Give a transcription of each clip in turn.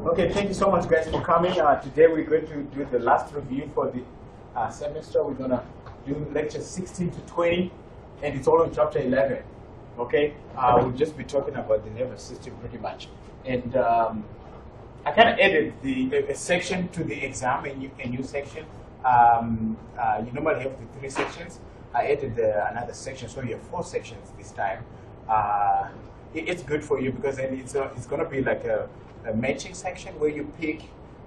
Okay, thank you so much, guys, for coming. Today we're going to do the last review for the semester. We're going to do lectures 16 to 20, and it's all on chapter 11. Okay, we'll just be talking about the nervous system pretty much. And I kind of added a section to the exam, a new section. You normally have the 3 sections. I added another section, so you have 4 sections this time. It's good for you because then it's going to be like a matching section where you pick,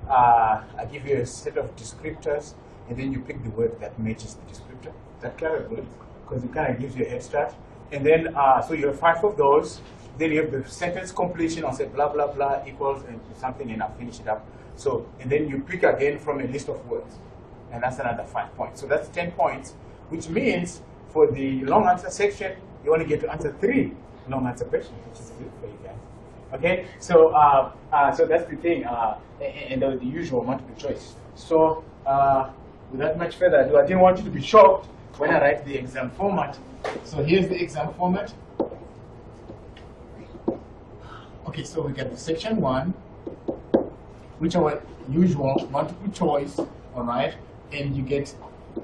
I give you a set of descriptors, and then you pick the word that matches the descriptor. That kind of good because it kind of gives you a head start. And then, so you have 5 of those. Then you have the sentence completion, I'll say blah, blah, blah equals and something, and I'll finish it up. So, and then you pick again from a list of words. And that's another 5 points. So that's 10 points, which means for the long answer section, you only get to answer 3 long answer questions, which is good for you guys. Okay, so so that's the thing, and the usual multiple choice. So without much further ado, I didn't want you to be shocked when I write the exam format. So here's the exam format. Okay, so we get the section 1, which are our usual multiple choice, all right, and you get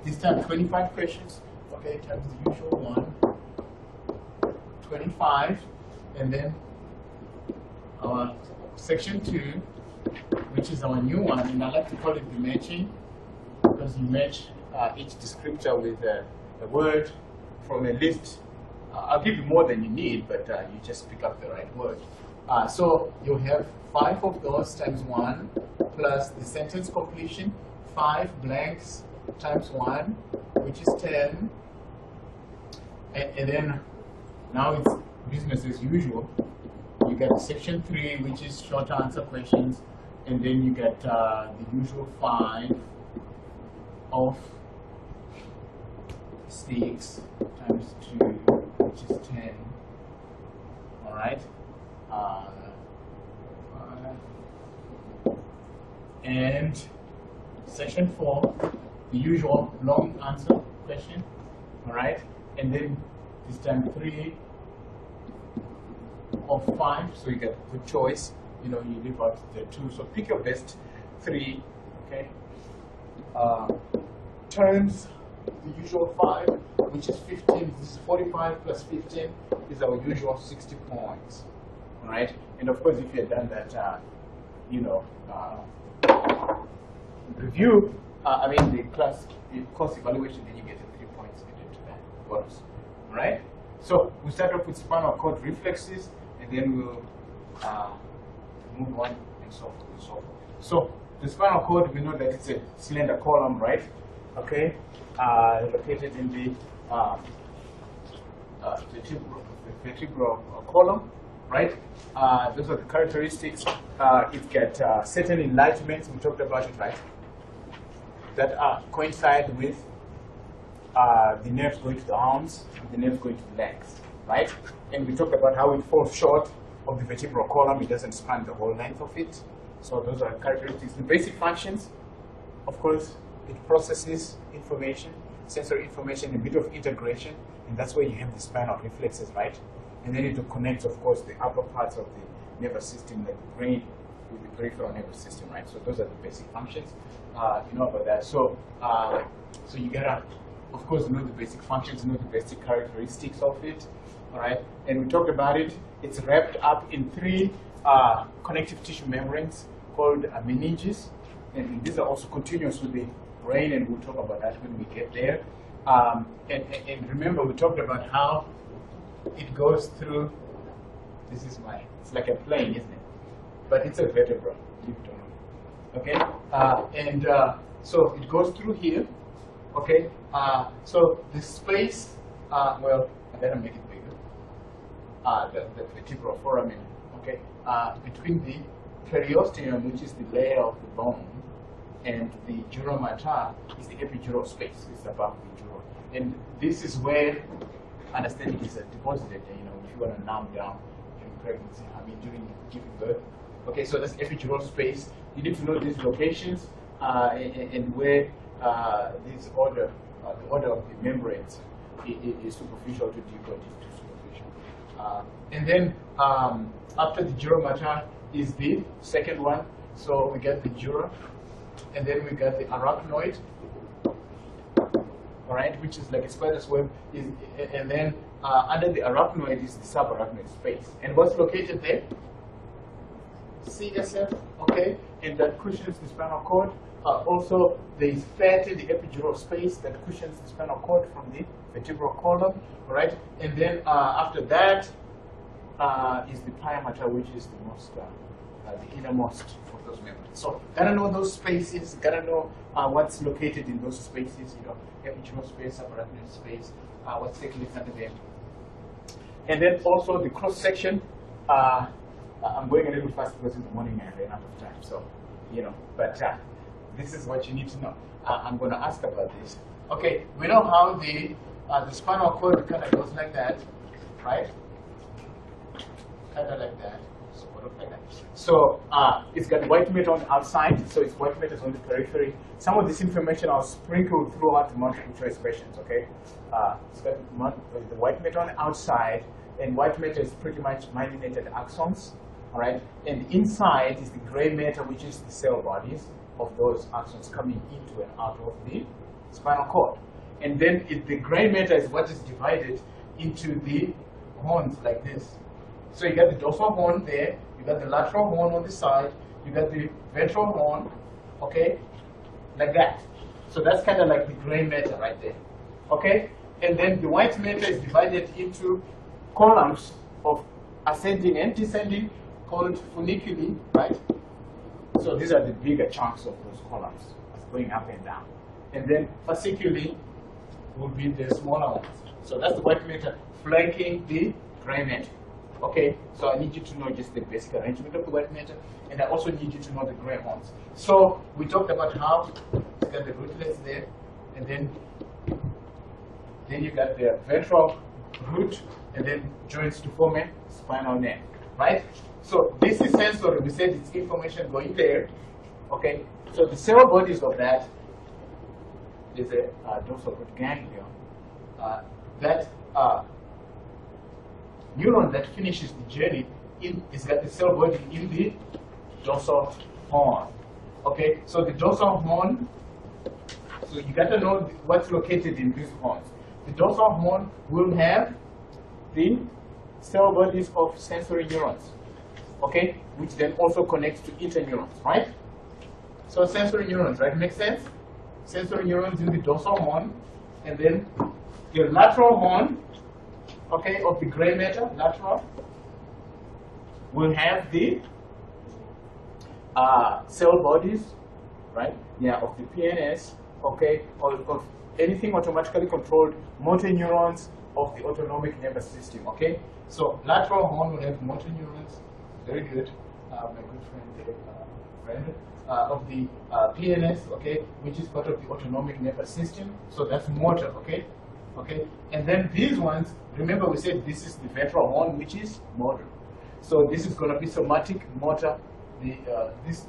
this time 25 questions. Okay, times the usual 1, 25, and then our section 2, which is our new one, and I like to call it the matching, because you match each descriptor with a word from a list. I'll give you more than you need, but you just pick up the right word. So you have 5 of those times 1, plus the sentence completion, 5 blanks times 1, which is 10. And then now it's business as usual. You get section 3, which is short answer questions, and then you get the usual 5 of 6 times 2, which is 10. All right. And section 4, the usual long answer question. All right. And then this time 3 of 5, so you get good choice. You know, you leave out the 2. So pick your best 3. Okay. Times the usual 5, which is 15. This is 45 plus 15 is our usual 60 points. All right. And of course, if you had done that, you know, review, I mean the course evaluation, then you get the 3 points added to that bonus. All right. So we start off with spinal cord reflexes, and then we'll move on and so forth and so forth. So the spinal cord, we know that it's a slender column, right? Okay, located in the vertebral column, right? Those are the characteristics. It gets certain enlargements, we talked about it, right? That coincide with the nerves going to the arms, the nerves going to the legs, right? And we talked about how it falls short of the vertebral column. It doesn't span the whole length of it. So those are characteristics. The basic functions, of course, it processes information, sensory information, a bit of integration, and that's where you have the spinal reflexes, right? And then it connects, of course, the upper parts of the nervous system, like the brain, with the peripheral nervous system, right? So those are the basic functions. You know about that. So, so you gotta, of course, know the basic functions, know the basic characteristics of it, all right? And we talked about it. It's wrapped up in 3 connective tissue membranes called meninges, and these are also continuous with the brain, and we'll talk about that when we get there. And remember, we talked about how it goes through. This is it's like a plane, isn't it? But it's a vertebra, believe it or not. Okay, so it goes through here. Okay, so the space, well, I better make it bigger. The vertebral foramen, okay, between the periosteum, which is the layer of the bone, and the dura mater is the epidural space. It's above the dura, and this is where anesthetic is deposited. You know, if you want to numb down during pregnancy, I mean during giving birth. Okay, so that's epidural space. You need to know these locations and where this order, the order of the membranes is superficial to deep or deep to superficial. And then after the dura mater is the second one. So we get the dura, and then we got the arachnoid, all right, which is like a spider's web, and then under the arachnoid is the subarachnoid space. And what's located there? CSF, okay, and that cushions the spinal cord. Also, there is fat in the epidural space that cushions the spinal cord from the vertebral column, all right? And then after that is the pia mater, which is the most, the innermost of those members. So, gotta know those spaces, gotta know what's located in those spaces, you know, epidural space, subarachnoid space, what's taking under there. And then also the cross section. I'm going a little fast because in the morning I ran out of time, so, you know, but this is what you need to know. I'm going to ask about this. Okay, we know how the spinal cord kind of goes like that, right? Kind of like that, sort of like that. So it's got white matter on the outside, so it's white matter on the periphery. Some of this information I'll sprinkle throughout the multiple choice questions, okay? It's got the white matter on the outside, and white matter is pretty much myelinated axons, all right? And inside is the gray matter, which is the cell bodies of those axons coming into and out of the spinal cord. And then the gray matter is what is divided into the horns like this. So you got the dorsal horn there, you got the lateral horn on the side, you got the ventral horn, okay, like that. So that's kind of like the gray matter right there, okay? And then the white matter is divided into columns of ascending and descending called funiculi, right? So these are the bigger chunks of those columns going up and down. And then fasciculi will be the smaller ones. So that's the white matter flanking the gray matter. Okay, so I need you to know just the basic arrangement of the white matter, and I also need you to know the gray horns. So we talked about how you got the rootlets there, and then you got the ventral root, and then joins to form a spinal neck, right? So this is sensory. We said it's information going there. Okay. So the cell bodies of that is a dorsal root ganglion. That neuron that finishes the journey is got the cell body in the dorsal horn. Okay. So the dorsal horn. So you got to know what's located in these horns. The dorsal horn will have the cell bodies of sensory neurons, okay, which then also connects to interneurons, right? So sensory neurons, right? Makes sense? Sensory neurons in the dorsal horn, and then your lateral horn, okay, of the gray matter, lateral, will have the cell bodies, right? Yeah, of the PNS, okay, of anything automatically controlled motor neurons of the autonomic nervous system, okay? So lateral horn will have motor neurons, very good, my good friend, of the PNS, okay, which is part of the autonomic nervous system. So that's motor, okay? Okay, and then these ones, remember we said this is the ventral horn, which is motor. So this is going to be somatic, motor. This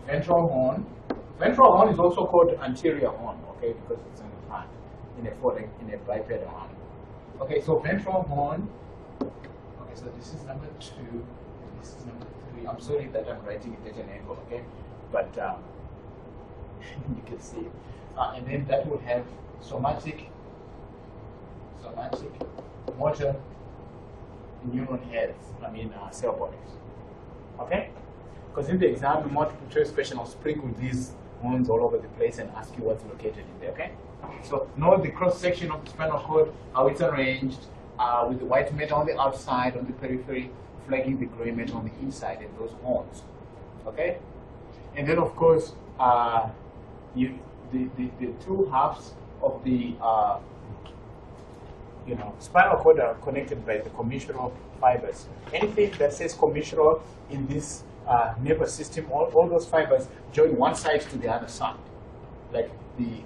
ventral horn. Ventral horn is also called anterior horn, okay, because it's in the front, in a bipedal arm. Okay, so ventral horn. Okay, so this is number 2, and this is number 3. I'm sorry that I'm writing it at an angle, okay, but you can see. And then that will have somatic, motor, neuron heads. Cell bodies. Okay, because in the exam, the multiple choice question, I'll sprinkle these horns all over the place and ask you what's located in there. Okay. So know the cross section of the spinal cord, how it's arranged, with the white matter on the outside, on the periphery, flanking the gray matter on the inside, and those horns. Okay? And then of course, the two halves of the spinal cord are connected by the commissural fibers. Anything that says commissural in this nervous system, all those fibers join one side to the other side, like the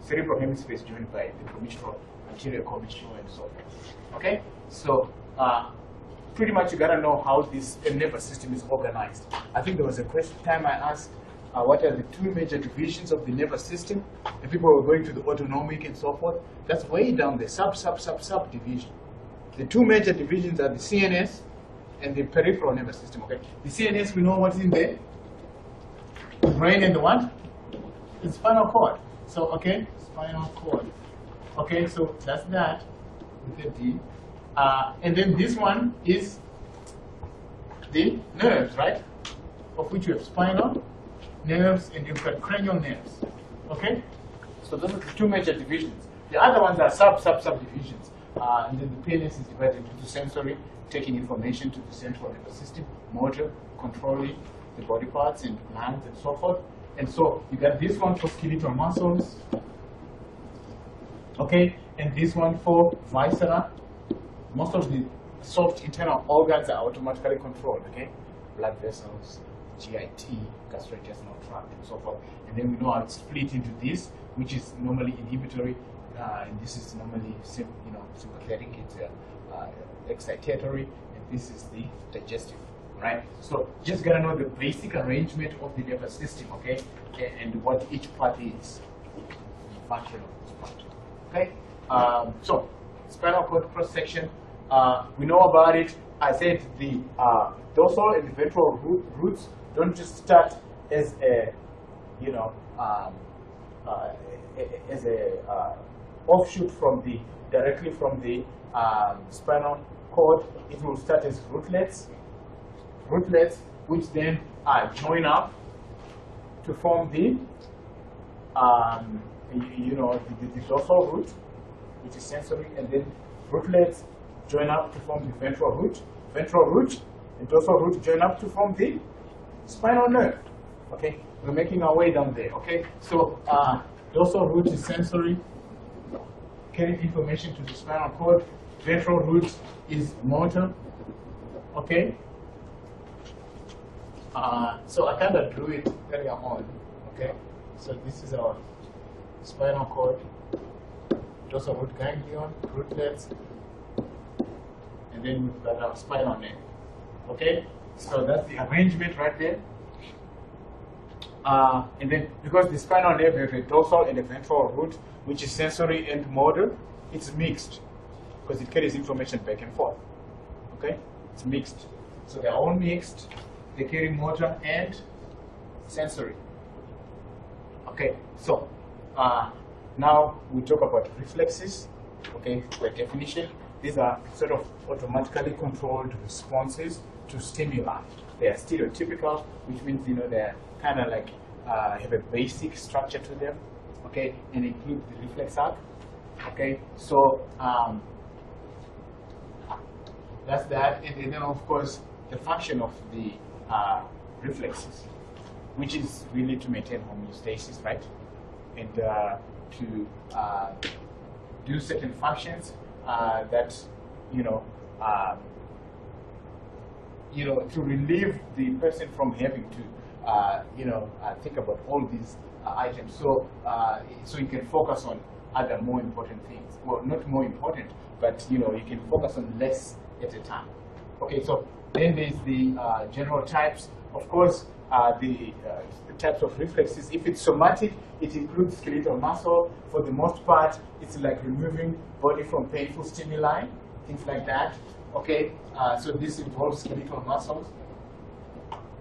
cerebral hemisphere is joined by the commissural, anterior commissural, and so forth. Okay, so pretty much you gotta know how this nervous system is organized. I think there was a question time I asked, what are the 2 major divisions of the nervous system? And people were going to the autonomic and so forth. That's way down the sub division. The 2 major divisions are the CNS and the peripheral nervous system. Okay, the CNS, we know what's in there. The brain and the what? The spinal cord. So okay, spinal cord. Okay, so that's that with the D. And then this one is the nerves, right? Of which you have spinal nerves and you've got cranial nerves. Okay? So those are the two major divisions. The other ones are subdivisions. And then the PNS is divided into sensory, taking information to the central nervous system, motor, controlling the body parts and glands and so forth. And so you got this one for skeletal muscles. Okay? And this one for viscera. Most of the soft internal organs are automatically controlled, okay? Blood vessels, GIT, gastrointestinal tract, and so forth. And then we know how it's split into this, which is normally inhibitory, and this is normally sympathetic, it's excitatory, and this is the digestive, right? So just gotta know the basic arrangement of the nervous system, okay? And what each part is, the function of each part, okay? So spinal cord cross section. We know about it. I said the dorsal and the ventral roots don't just start as a, as a offshoot from directly from the spinal cord. It will start as rootlets, which then join up to form the, the dorsal root, which is sensory, and then rootlets join up to form the ventral root and dorsal root join up to form the spinal nerve. Okay, we're making our way down there. Okay, so dorsal root is sensory, carrying information to the spinal cord. Ventral root is motor. Okay, so I kind of drew it earlier on. Okay, so this is our spinal cord, dorsal root ganglion, rootlets, and then we've got our spinal nerve. Okay, so that's the arrangement right there. And then because the spinal nerve has a dorsal and a ventral root, which is sensory and motor, it's mixed because it carries information back and forth. Okay, it's mixed. So they're all mixed. They carry motor and sensory. Okay, so now we talk about reflexes. Okay, by definition, these are sort of automatically controlled responses to stimuli. They are stereotypical, which means they're kind of like have a basic structure to them. Okay, and include the reflex arc. Okay, so that's that, and then of course the function of the reflexes, which is really to maintain homeostasis, right, and to do certain functions that to relieve the person from having to think about all these items, so you can focus on other more important things. Well, not more important, but you can focus on less at a time. Okay, so then there's the general types. Of course, the types of reflexes. If it's somatic, it includes skeletal muscle. For the most part, it's like removing body from painful stimuli, things like that. Okay, so this involves skeletal muscles.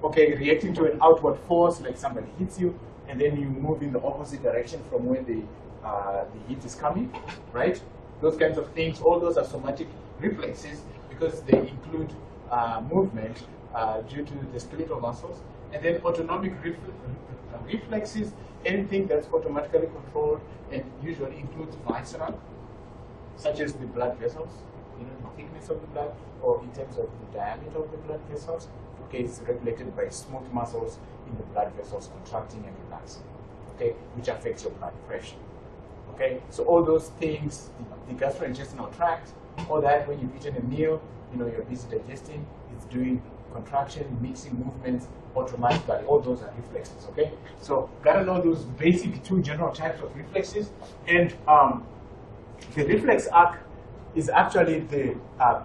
Okay, reacting to an outward force, like somebody hits you, and then you move in the opposite direction from where the heat is coming, right? Those kinds of things, all those are somatic reflexes because they include movement due to the skeletal muscles. And then autonomic reflexes, anything that's automatically controlled and usually includes viscera, such as the blood vessels, the thickness of the blood, or in terms of the diameter of the blood vessels. Okay, it's regulated by smooth muscles in the blood vessels contracting and relaxing, okay, which affects your blood pressure. Okay, so all those things, the gastrointestinal tract, all that when you've eaten a meal, you're busy digesting, it's doing contraction, mixing movements automatically. All those are reflexes. Okay, so gotta know those basic two general types of reflexes, and the reflex arc is actually the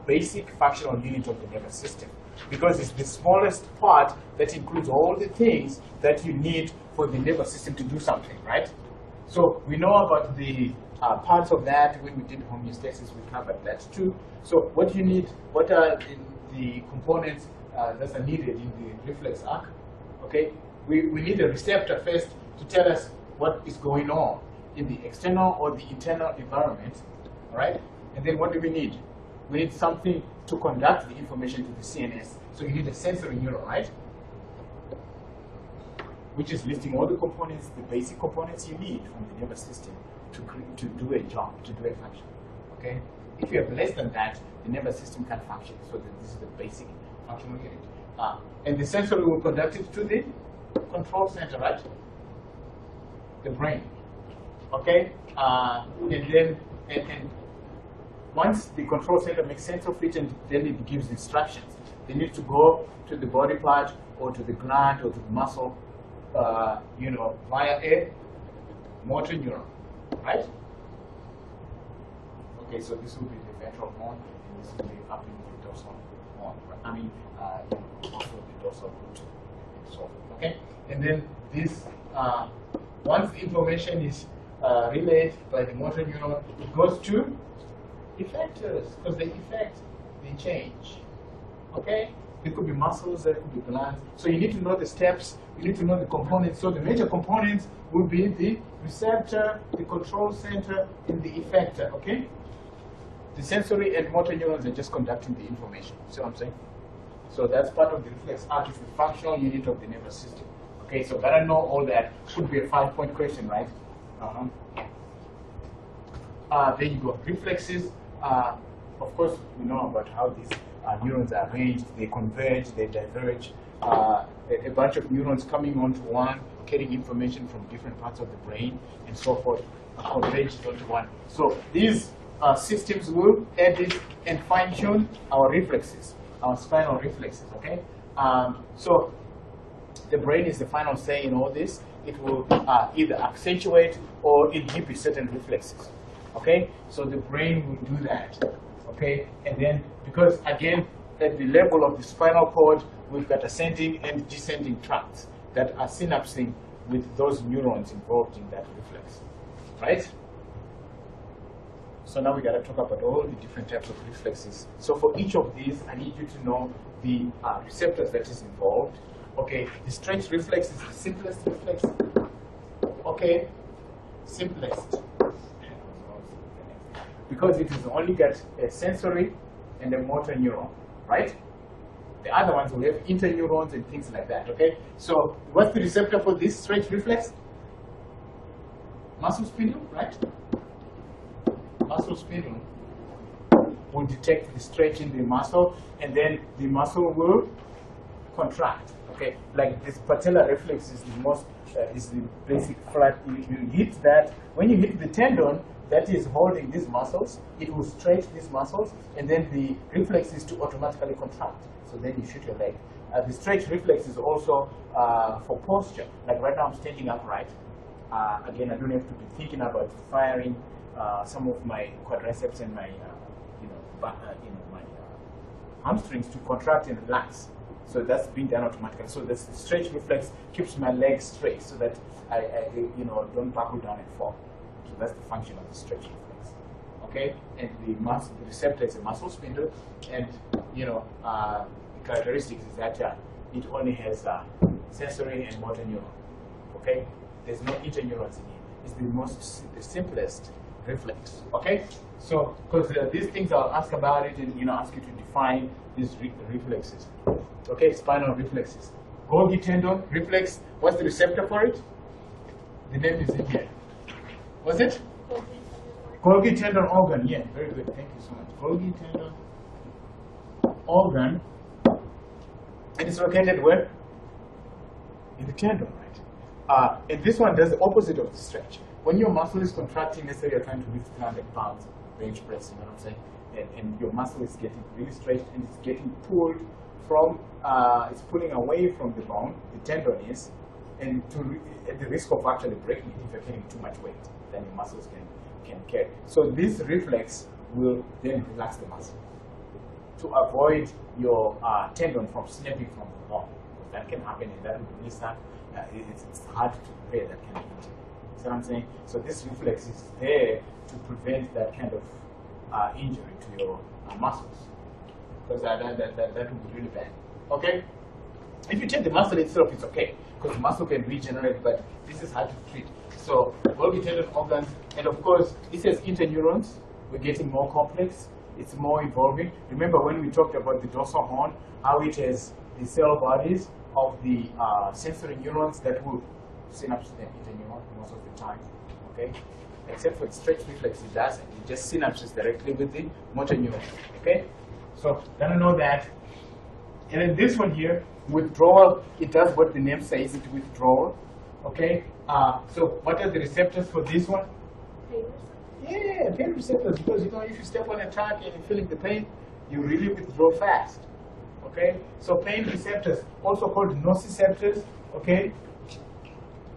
basic functional unit of the nervous system, because it's the smallest part that includes all the things that you need for the nervous system to do something, right? So we know about the parts of that when we did homeostasis. We covered that too. So what you need, what are the the components that are needed in the reflex arc. Okay, we need a receptor first to tell us what is going on in the external or the internal environment. All right, and then what do we need? We need something to conduct the information to the CNS. So you need a sensory neuron, right? Which is listing all the components, the basic components you need from the nervous system to do a job, to do a function. Okay? If you have less than that, the nervous system can't function. So this is the basic functional unit. And the sensory will conduct it to the control center, right? The brain. Okay? And once the control center makes sense of it, and then it gives instructions, they need to go to the body part or to the gland or to the muscle, via a motor neuron, right? Okay, so this will be the ventral horn, and this will be up in the dorsal horn. I mean, also the dorsal root, and so forth. Okay, and then this, once the information is relayed by the motor neuron, it goes to effectors, because they affect the change. Okay? It could be muscles, it could be glands. So you need to know the steps, you need to know the components. So the major components will be the receptor, the control center, and the effector. Okay? The sensory and motor neurons are just conducting the information. See what I'm saying? So that's part of the reflex arc, is the functional unit of the nervous system. Okay, so gotta know all that. Should be a 5-point question, right? There you go. Reflexes. Of course, we know about how these neurons are arranged. They converge, they diverge. A bunch of neurons coming onto one, carrying information from different parts of the brain, and so forth, converge onto one. So these systems will edit and fine-tune our reflexes, our spinal reflexes. Okay. So the brain is the final say in all this. It will either accentuate or inhibit certain reflexes. Okay, so the brain will do that. Okay, and then because again at the level of the spinal cord, we've got ascending and descending tracts that are synapsing with those neurons involved in that reflex, right? So now we got to talk about all the different types of reflexes. So for each of these, I need you to know the receptors that is involved. Okay, the stretch reflex is the simplest reflex. Okay, simplest. Because it has only got a sensory and a motor neuron, right? The other ones will have interneurons and things like that, okay? So what's the receptor for this stretch reflex? Muscle spindle, right? Muscle spindle will detect the stretch in the muscle, and then the muscle will contract, okay? Like this patellar reflex is the most, is the basic flat. You hit that, when you hit the tendon, that is holding these muscles, it will stretch these muscles, and then the reflex is to automatically contract. So then you shoot your leg. The stretch reflex is also for posture. Like right now I'm standing upright. Again, I don't have to be thinking about firing some of my quadriceps and my, my hamstrings to contract and relax. So that's being done automatically. So the stretch reflex keeps my legs straight so that I don't buckle down and fall. So that's the function of the stretch reflex. Okay, and the receptor is a muscle spindle, and the characteristics is that it only has sensory and motor neuron. Okay, there's no interneurons in it. It's the simplest reflex. Okay, so because these things I'll ask about it and ask you to define these reflexes. Okay, spinal reflexes. Golgi tendon reflex. What's the receptor for it? The name is in here. Was it? Golgi tendon organ. Yeah, very good. Thank you so much. Golgi tendon organ. And it's located where? In the tendon, right? And this one does the opposite of the stretch. When your muscle is contracting, let's say you're trying to lift 300 pounds, bench press, you know what I'm saying? And your muscle is getting really stretched and it's getting pulled from, it's pulling away from the bone, the tendon is, and at the risk of actually breaking it if you're carrying too much weight, then your muscles can carry. So this reflex will then relax the muscle to avoid your tendon from snapping from the bone. That can happen, and that will really start. It's hard to repair that kind of injury. See what I'm saying? So this reflex is there to prevent that kind of injury to your muscles. because that would be really bad. Okay? If you take the muscle itself, it's okay, because the muscle can regenerate, but this is hard to treat. So, Golgi tendon organs, and of course, this has interneurons. We're getting more complex. It's more evolving. Remember when we talked about the dorsal horn, how it has the cell bodies of the sensory neurons that will synapse the interneuron most of the time. Okay? Except for the stretch reflex, it doesn't. It just synapses directly with the motor neuron. Okay? So, gotta know that. And then this one here, withdrawal, it does what the name says, it's withdrawal. Okay? So, what are the receptors for this one? Yeah, pain receptors, because you know, if you step on a track and you're feeling the pain, you really withdraw fast. Okay? So, pain receptors, also called nociceptors. Okay?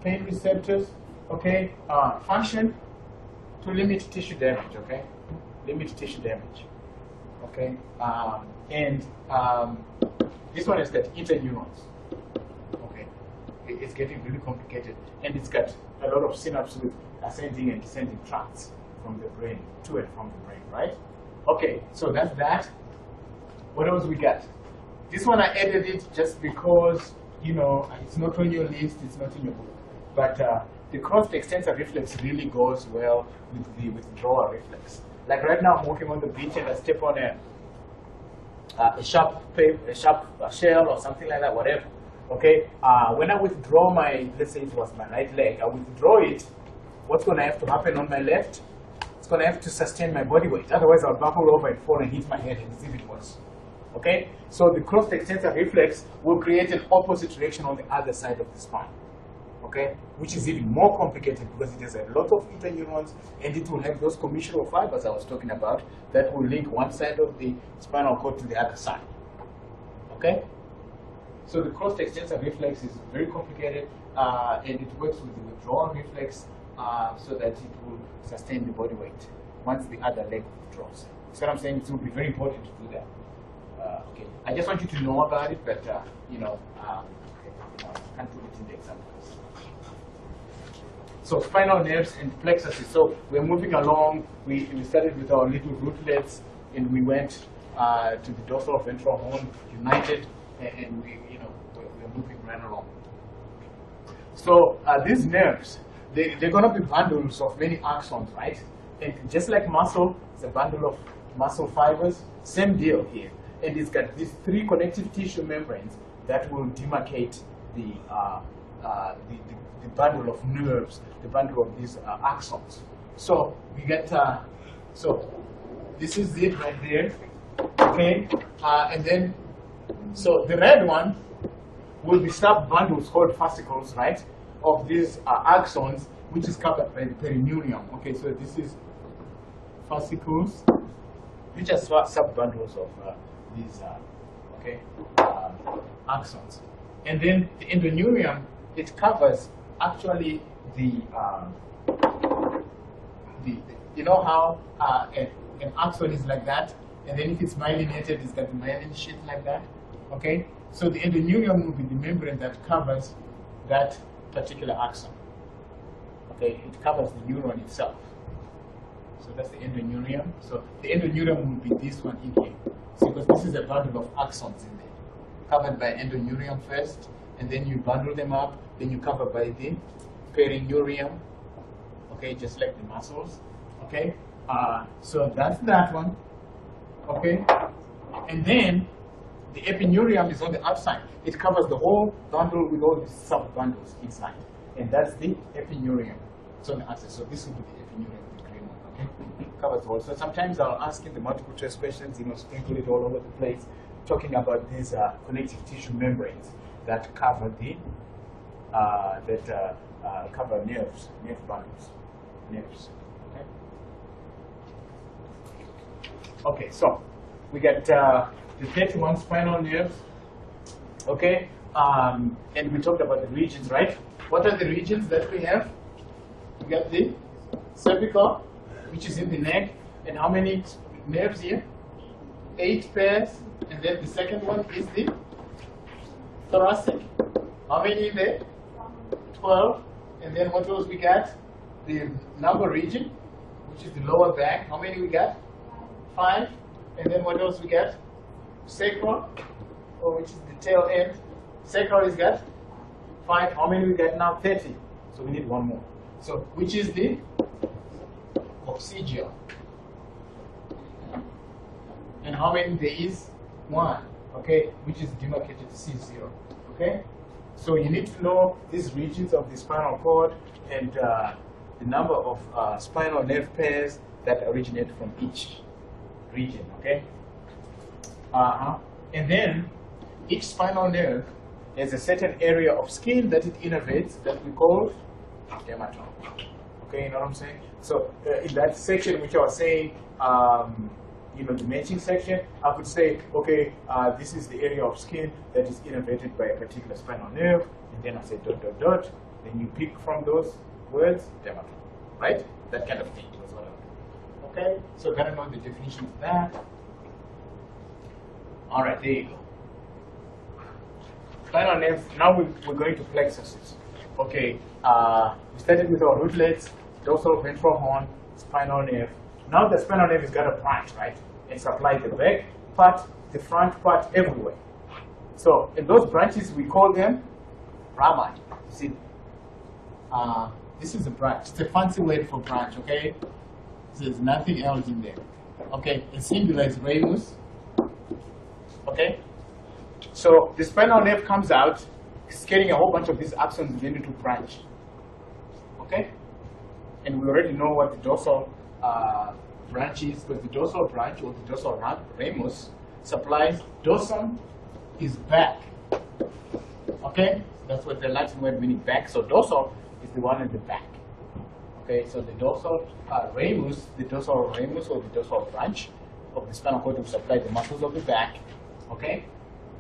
Pain receptors, okay? Function to limit tissue damage, okay? Limit tissue damage. Okay? This one is got interneurons. Okay? It's getting really complicated. And it's got a lot of synapses with ascending and descending tracts from the brain, to and from the brain, right? Okay, so that's that. What else we got? This one I added it just because, you know, it's not on your list, it's not in your book. But the crossed extensor reflex really goes well with the withdrawal reflex. Like right now, I'm walking on the beach and I step on a sharp shell or something like that, whatever. Okay, when I withdraw my, let's say it was my right leg, I withdraw it. What's going to have to happen on my left? It's going to have to sustain my body weight. Otherwise, I'll buckle over and fall and hit my head and it's even worse. Okay, so the crossed extensor reflex will create an opposite reaction on the other side of the spine. Okay, which is even more complicated because it has a lot of interneurons and it will have those commissural fibers I was talking about that will link one side of the spinal cord to the other side. Okay, so the crossed extensor reflex is very complicated and it works with the withdrawal reflex so that it will sustain the body weight once the other leg withdraws. So what I'm saying, it will be very important to do that. Okay, I just want you to know about it, but you know, I can't put it in the examples. So spinal nerves and plexuses. So we're moving along. We started with our little rootlets, and we went to the dorsal ventral horn united, and we're moving right along. So these nerves, they're going to be bundles of many axons, right? And just like muscle, it's a bundle of muscle fibers. Same deal here. And it's got these three connective tissue membranes that will demarcate the bundle of nerves, the bundle of these axons. So we get, so this is it right there, okay? And then, so the red one will be sub-bundles called fascicles, right? Of these axons, which is covered by the perineurium. Okay, so this is fascicles, which are sub-bundles of these, axons. And then the endoneurium, it covers actually the you know how an axon is like that, and then if it's myelinated, it's got the myelin sheath like that. Okay, so the endoneurium will be the membrane that covers that particular axon. Okay, it covers the neuron itself. So that's the endoneurium. So the endoneurium will be this one in here. So because this is a bundle of axons in there, covered by endoneurium first, and then you bundle them up, then you cover by the perineurium, okay, just like the muscles, okay? So that's that one, okay? And then the epineurium is on the outside. It covers the whole bundle with all these sub-bundles inside, and that's the epineurium. So on the outside, so this will be the epineurium, the green one, okay? Covers all. So sometimes I'll ask in the multiple choice questions, sprinkle it all over the place, talking about these connective tissue membranes that cover the cover nerves, nerve bundles, nerves. Okay. Okay, so we got the 31 spinal nerves. Okay, and we talked about the regions, right? What are the regions that we have? We got the cervical, which is in the neck, and how many nerves here? 8 pairs, and then the second one is the thoracic. How many there? 12. And then what else we got? The lumbar region, which is the lower back. How many we got? 5. And then what else we got? sacral, or which is the tail end. Sacral is got 5. How many we got now? 30. So we need one more. So which is the coccygeal? And how many there is? 1. Okay, which is demarcated C0. Okay, so you need to know these regions of the spinal cord and the number of spinal nerve pairs that originate from each region. Okay, and then each spinal nerve has a certain area of skin that it innervates that we call dermatome. Okay, you know what I'm saying? So in that section which I was saying, you know, the matching section, I could say, okay, this is the area of skin that is innervated by a particular spinal nerve, and then I say dot, dot, dot, then you pick from those words, dermatome, right? That kind of thing. That's what I do. Okay, so gotta know the definition of that. All right, there you go. Spinal nerve, now we're going to plexuses. Okay, we started with our rootlets, dorsal ventral horn, spinal nerve. Now the spinal nerve has got a branch, right? And supply the back part, the front part, everywhere. So in those branches, we call them rami. See, this is a branch. It's a fancy word for branch, okay? So there's nothing else in there. Okay, and singular is ramus. Okay? So the spinal nerve comes out, it's getting a whole bunch of these axons beginning to branch. Okay? And we already know what the dorsal branch is, because the dorsal branch or the dorsal ramus supplies dorsum is back. Okay? That's what the Latin word meaning back. So dorsal is the one in the back. Okay, so the dorsal ramus, the dorsal ramus or the dorsal branch of the spinal cord will supply the muscles of the back. Okay?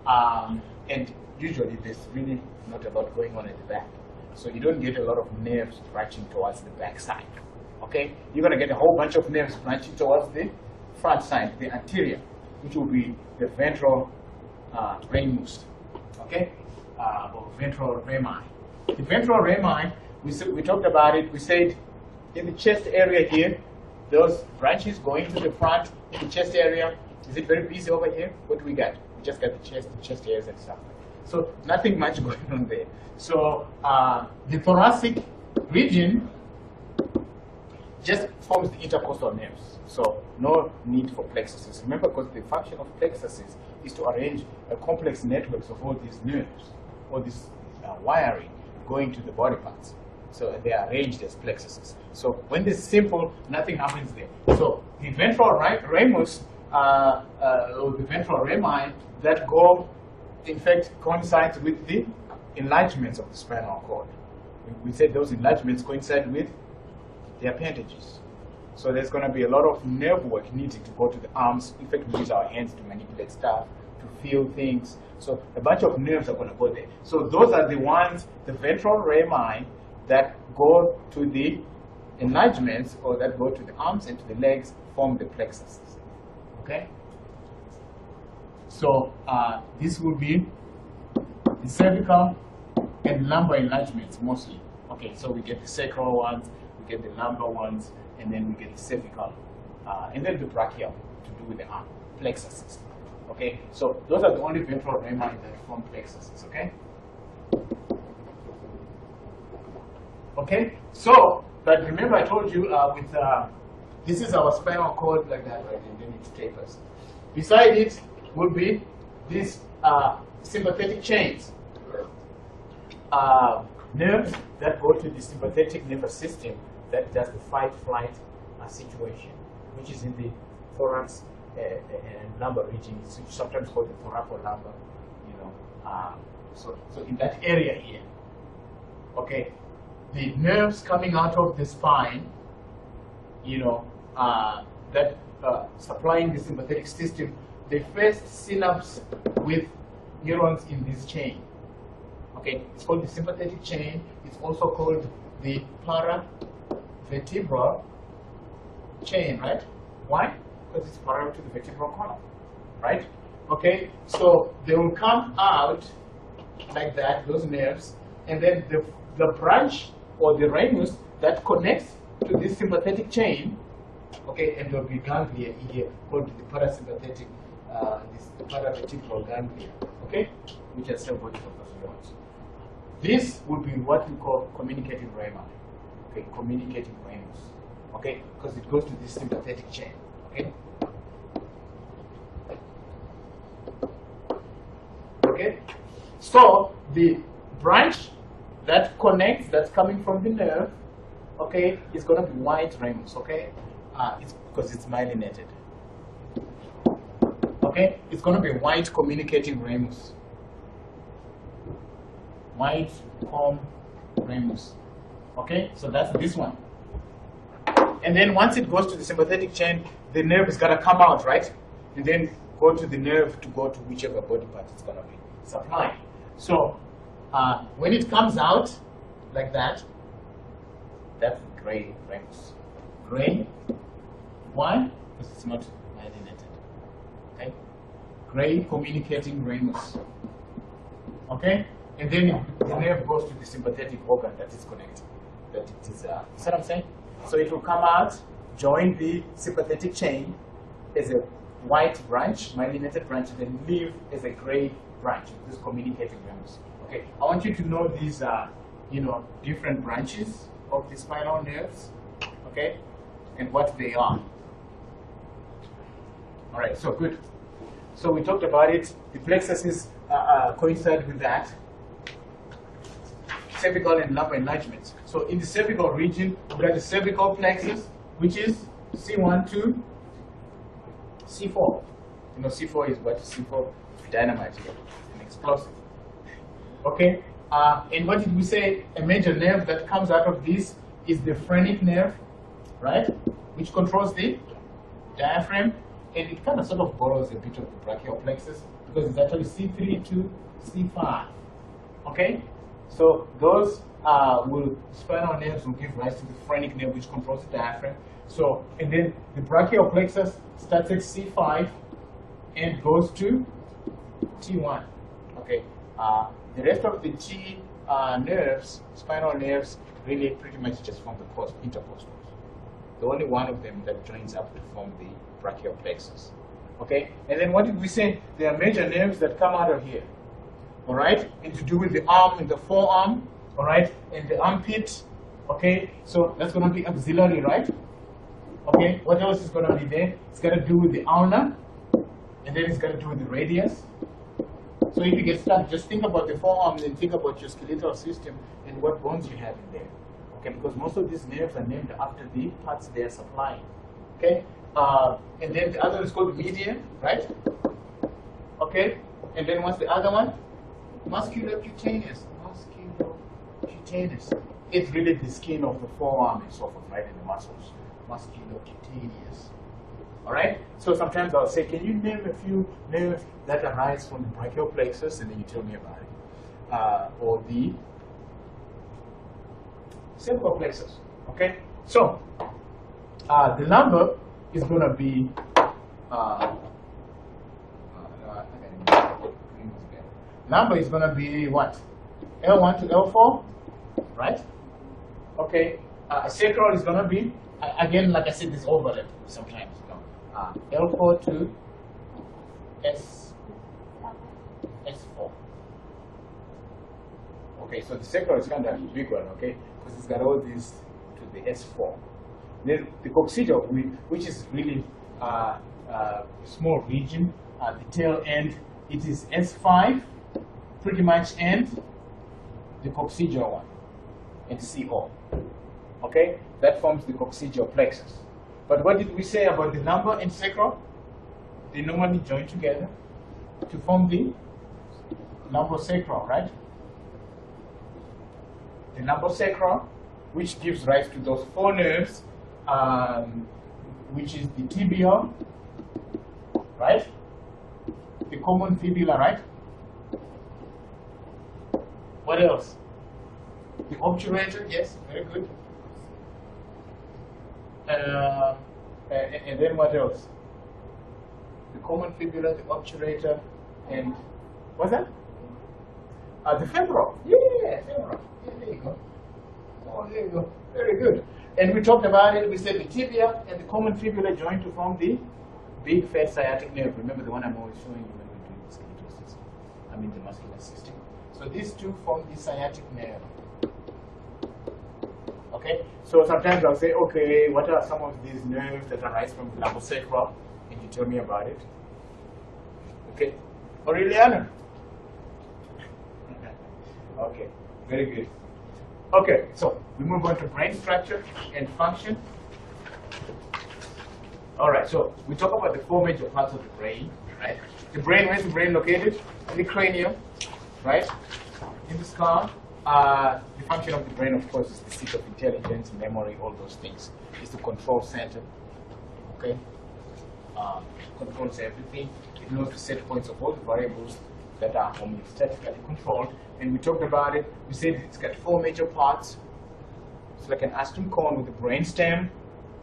And usually there's really not a lot going on at the back. So you don't get a lot of nerves branching towards the back side. Okay? You're going to get a whole bunch of nerves branching towards the front side, the anterior, which will be the ventral ramus. Okay? Or ventral rami. The ventral rami, we talked about it, we said in the chest area here, those branches going to the front in the chest area. Is it very busy over here? What do we got? We just got the chest hairs and stuff. So nothing much going on there. So the thoracic region just forms the intercostal nerves. So no need for plexuses. Remember, because the function of plexuses is to arrange a complex networks of all these nerves, all this wiring going to the body parts. So they are arranged as plexuses. So when this is simple, nothing happens there. So the ventral ramus or the ventral rami that go, in fact, coincides with the enlargements of the spinal cord. We said those enlargements coincide with the appendages. So there's going to be a lot of nerve work needed to go to the arms. In fact, we use our hands to manipulate stuff, to feel things. So a bunch of nerves are going to go there. So those are the ones, the ventral rami, that go to the enlargements or that go to the arms and to the legs, form the plexuses. Okay? So this will be the cervical and lumbar enlargements mostly. Okay, so we get the sacral ones, we get the lumbar ones, and then we get the cervical, and then the brachial to do with the arm, plexuses. Okay, so those are the only ventral rami that form plexuses. Okay. Okay, so but remember I told you with this is our spinal cord like that, right? And then it tapers. Beside it would be these sympathetic chains, nerves that go to the sympathetic nervous system that does the fight-flight situation, which is in the thorax and lumbar region. It's sometimes called the thoracolumbar, you know. So in that area here, okay, the nerves coming out of the spine, you know, that supplying the sympathetic system, they first synapse with neurons in this chain. Okay, it's called the sympathetic chain. It's also called the paravertebral chain, right? Why? Because it's parallel to the vertebral column, right? Okay, so they will come out like that, those nerves, and then the branch or the ramus that connects to this sympathetic chain, okay, and there will be ganglia here called the parasympathetic this part of the temporal ganglia, okay, which are cell bodies of those neurons. This would be what we call communicating rama, okay, communicating ramus, okay, because it goes to this sympathetic chain, okay. Okay, so the branch that connects, that's coming from the nerve, okay, is going to be white ramus, okay, it's because it's myelinated. Okay, it's going to be white communicating ramus. White com ramus. Okay, so that's this one. And then once it goes to the sympathetic chain, the nerve is going to come out, right? And then go to the nerve to go to whichever body part it's going to be supplying. So when it comes out like that, that's gray ramus. Gray. Why? Because it's not myelinated. Okay? Gray communicating ramus. Okay? And then the nerve goes to the sympathetic organ that is connected. That it is, see what I'm saying? So it will come out, join the sympathetic chain as a white branch, myelinated branch, and then leave as a gray branch, this communicating ramus. Okay? I want you to know these are, different branches of the spinal nerves, okay, and what they are. All right, so good. So we talked about it. The plexuses coincide with that. Cervical and lumbar enlargement. So in the cervical region, we've got the cervical plexus, which is C1 to C4. C4 is what? C4 dynamite, an explosive. Okay, and what did we say? A major nerve that comes out of this is the phrenic nerve, right? Which controls the diaphragm, and it kind of sort of borrows a bit of the brachial plexus because it's actually C3 to C5. Okay, so those spinal nerves will give rise to the phrenic nerve, which controls the diaphragm. So, and then the brachial plexus starts at C5 and goes to T1. Okay, the rest of the T nerves, spinal nerves, really pretty much just form the intercostals. The only one of them that joins up to form the brachial plexus. Okay, and then what did we say? There are major nerves that come out of here. All right, and to do with the arm and the forearm. All right, and the armpit. Okay, so that's going to be axillary, right? Okay, what else is going to be there? It's going to do with the ulna, and then it's going to do with the radius. So if you get stuck, just think about the forearm, then think about your skeletal system and what bones you have in there. Okay, because most of these nerves are named after the parts they are supplying. Okay, and then the other is called median, right? Okay, and then what's the other one? Musculocutaneous. Musculocutaneous. It's really the skin of the forearm and so forth, right, and the muscles. Musculocutaneous. All right. So sometimes I'll say, can you name a few nerves that arise from the brachial plexus, and then you tell me about it, or the cervical plexus. Okay. So the lumbar is going to be number is going to be what? L1 to L4, right? Okay. Sacral is going to be, again, like I said, this overlap sometimes. L4 to S4. Okay, so the sacral is kind of a big one, okay? Because it's got all these to the S4. Then the coccygeal, which is really a small region, the tail end, it is S5. Pretty much, and the coccygeal one, and CO. Okay, that forms the coccygeal plexus. But what did we say about the lumbar and sacral? They normally join together to form the lumbosacral, right? The lumbosacral, which gives rise to those four nerves, which is the tibia, right? The common fibula, right? What else? The obturator, yes, very good. And then what else? The common fibula, the obturator, and what's that? The femoral. Yeah, femoral. Yeah, there you go. Oh, there you go. Very good. And we talked about it. We said the tibia and the common fibula join to form the big fat sciatic nerve. Remember the one I'm always showing you when we're doing the skeletal system. I mean the muscular system. So these two form the sciatic nerve. Okay, so sometimes I'll say, okay, what are some of these nerves that arise from the lumbosacral? And you tell me about it. Okay, Aureliana. Okay, very good. Okay, so we move on to brain structure and function. All right, so we talk about the four major parts of the brain, right? The brain, where's the brain located? In the cranium, right? In the skull. The function of the brain, of course, is the seat of intelligence, memory, all those things. It's the control center, okay? Controls everything. It knows the set points of all the variables that are homeostatically controlled. And we talked about it. We said it's got four major parts. It's like an ice cream cone with the brain stem,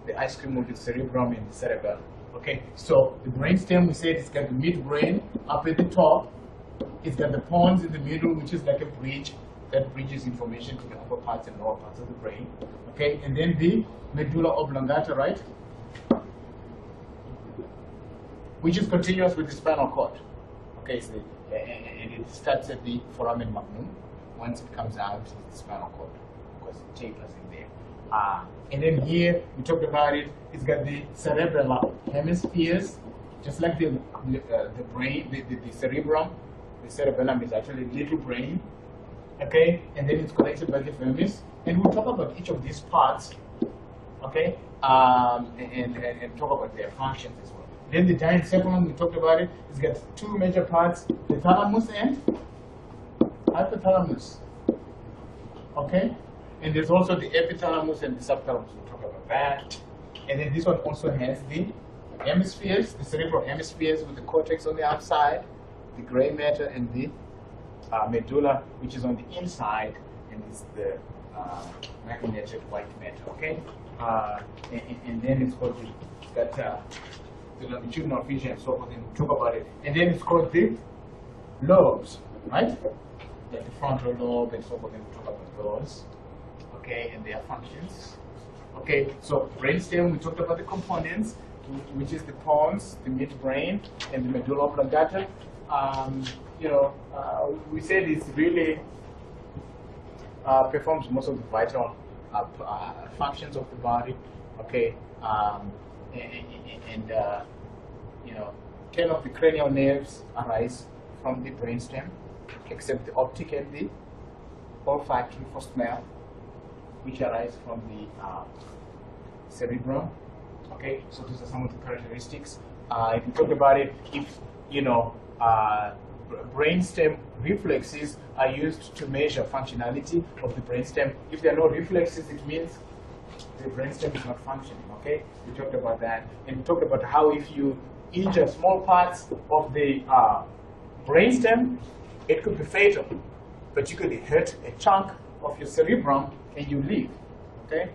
the ice cream with the cerebrum and the cerebellum. Okay, so the brain stem, we said it's got the midbrain up at the top. It's got the pons in the middle, which is like a bridge that bridges information to the upper parts and lower parts of the brain. Okay, and then the medulla oblongata, right? Which is continuous with the spinal cord. Okay, so and it starts at the foramen magnum. Once it comes out, it's the spinal cord, because it tapers in there. And then here, we talked about it, it's got the cerebellar hemispheres, just like the brain, the cerebrum. The cerebellum is actually little brain, okay? And then it's connected by the vermis. And we'll talk about each of these parts, okay? And talk about their functions as well. Then the giant cephalon, we talked about it. It's got two major parts, the thalamus and hypothalamus, okay? And there's also the epithalamus and the subthalamus. We'll talk about that. And then this one also has the hemispheres, the cerebral hemispheres with the cortex on the outside, the gray matter, and the medulla, which is on the inside, and it's the myelinated white matter, okay? And then it's called the longitudinal vision and so forth, and we'll talk about it. And then it's called the lobes, right? Like the frontal lobe and so forth, and we'll talk about those, okay, and their functions. Okay, so brainstem, we talked about the components, which is the pons, the midbrain, and the medulla oblongata. We said it's really performs most of the vital functions of the body. Okay, and 10 of the cranial nerves arise from the brainstem, except the optic and the olfactory for smell, which arise from the cerebrum. Okay, so those are some of the characteristics. If you talk about it, if brainstem reflexes are used to measure functionality of the brainstem. If there are no reflexes, it means the brainstem is not functioning. Okay, we talked about that, and we talked about how if you injure small parts of the brainstem, it could be fatal, but you could hurt a chunk of your cerebrum and you live. Okay,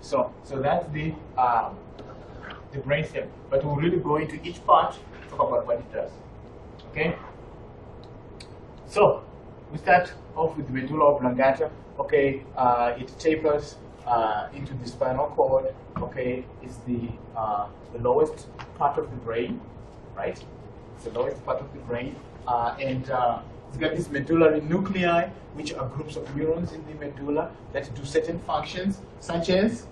so that's the brainstem. But we'll really go into each part, talk about what it does. Okay, so we start off with the medulla oblongata. Okay, it tapers into the spinal cord. Okay, it's the lowest part of the brain, right? It's the lowest part of the brain, and it's got these medullary nuclei, which are groups of neurons in the medulla that do certain functions, such as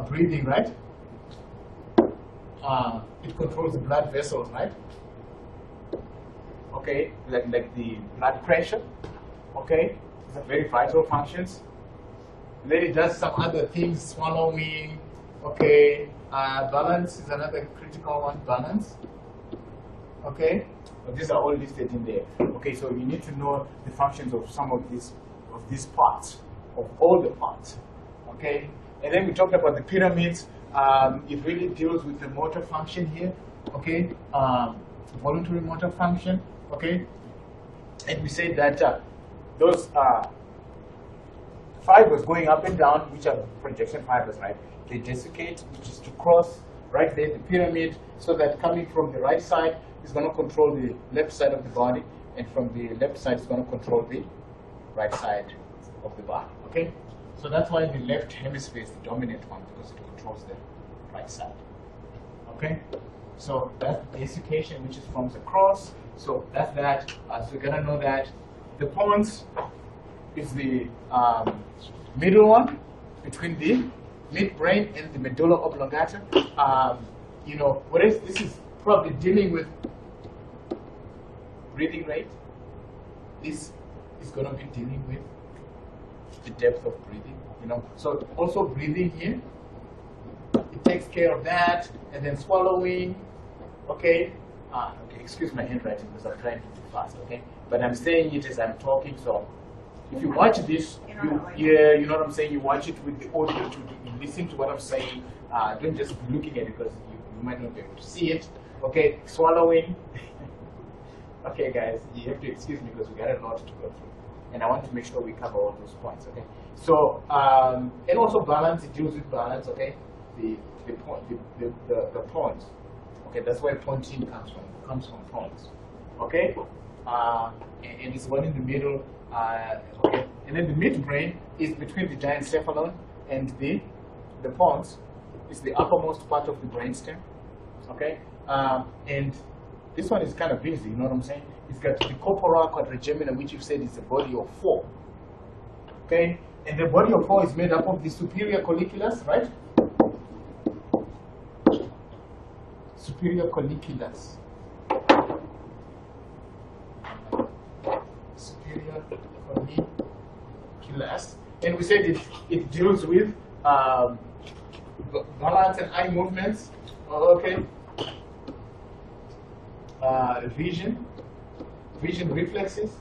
breathing, right? It controls the blood vessels, right? Okay, like the blood pressure. Okay, these are very vital functions. And then it does some other things, swallowing. Okay, balance is another critical one. Balance. Okay, but these are all listed in there. Okay, so you need to know the functions of some of these parts, of all the parts. Okay, and then we talked about the pyramids. It really deals with the motor function here. Okay, voluntary motor function. Okay, and we said that those fibers going up and down, which are projection fibers, right? They desiccate, which is to cross right there the pyramid, so that coming from the right side is going to control the left side of the body, and from the left side is going to control the right side of the body. Okay, so that's why the left hemisphere is the dominant one, because it controls the right side. Okay, So that's the desiccation, which is forms across. So that's that. So you're gonna know that the pons is the middle one between the midbrain and the medulla oblongata. You know, whereas this is probably dealing with breathing rate. This is going to be dealing with the depth of breathing. You know, so also breathing here, it takes care of that, and then swallowing. Okay. Okay. Excuse my handwriting because I'm trying to do fast. Okay, but I'm saying it as I'm talking. So if you watch this, you know what I'm saying. You watch it with the audio to listen to what I'm saying. Don't just be looking at it because you might not be able to see it. Okay, swallowing. Okay, guys, you have to excuse me because we got a lot to go through, and I want to make sure we cover all those points. Okay, so and also balance. It deals with balance. Okay, the points. Okay, that's where pointing comes from. It comes from points. Okay, and it's one in the middle. Okay, and then the midbrain is between the diencephalon and the pons. It's the uppermost part of the brainstem. Okay, and this one is kind of busy, you know what I'm saying? It's got the corpora quadrigemina, which you said is a body of 4. Okay, and the body of 4 is made up of the superior colliculus, right? Superior colliculus. Superior colliculus. And we said it deals with balance and eye movements. Okay. Vision reflexes.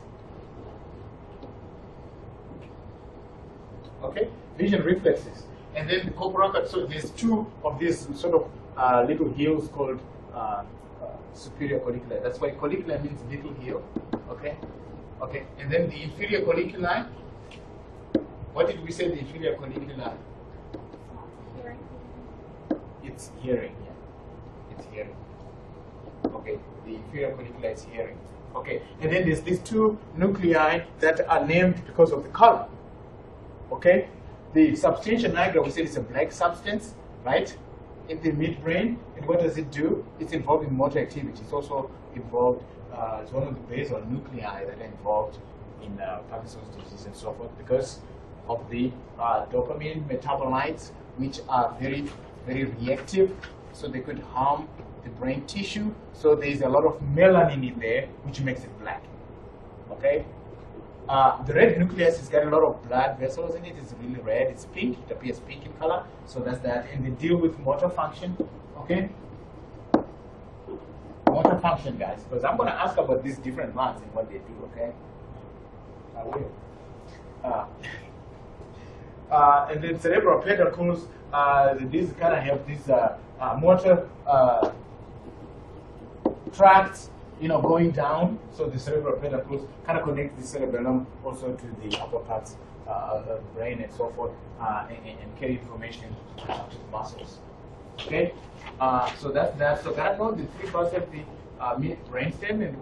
Okay, vision reflexes. And then the corpora, so there's 2 of these sort of little hills called superior colliculi. That's why colliculi means little hill. Okay, okay. And then the inferior colliculi. What did we say the inferior colliculi? Hearing. It's hearing. Yeah, it's hearing. Okay, the inferior colliculi is hearing. Okay, and then there's these 2 nuclei that are named because of the color. Okay, the substantia nigra, we said it's a black substance, right, in the midbrain. And what does it do? It's involved in motor activity. It's also involved, it's one of the basal nuclei that are involved in Parkinson's disease and so forth because of the dopamine metabolites, which are very, very reactive, so they could harm the brain tissue. So there's a lot of melanin in there, which makes it black. Okay. The red nucleus has got a lot of blood vessels in it. It's really red. It's pink. It appears pink in color. So that's that. And they deal with motor function. Okay. Motor function, guys. Because I'm going to ask about these different ones and what they do. Okay. I will. And then cerebral pedicles. These kind of have these motor tracts, you know, going down. So the cerebral pedicles kind of connect the cerebellum also to the upper parts of the brain and so forth, and carry information to the muscles. Okay, so that's that. So gotta know the 3 parts of the brainstem and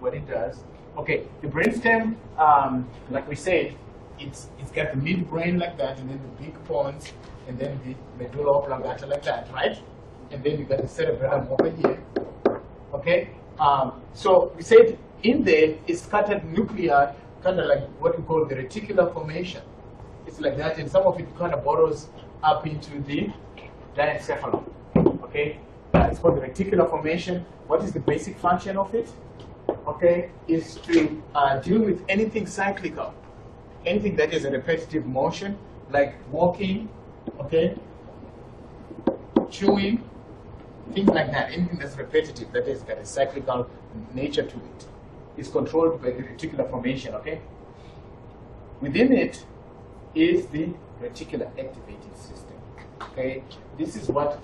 what it does. Okay, the brainstem, like we said, it's got the midbrain like that, and then the big pons, and then the medulla oblongata like that, right? And then you got the cerebellum over here. Okay, so we said in there is scattered nuclei, kind of like what we call the reticular formation. It's like that, and some of it kind of burrows up into the diencephalon. Okay, it's called the reticular formation. What is the basic function of it? Okay, is to deal with anything cyclical, anything that is a repetitive motion, like walking, okay, chewing, things like that. Anything that's repetitive, that has got a cyclical nature to it, is controlled by the reticular formation. Okay, within it is the reticular activating system. Okay, this is what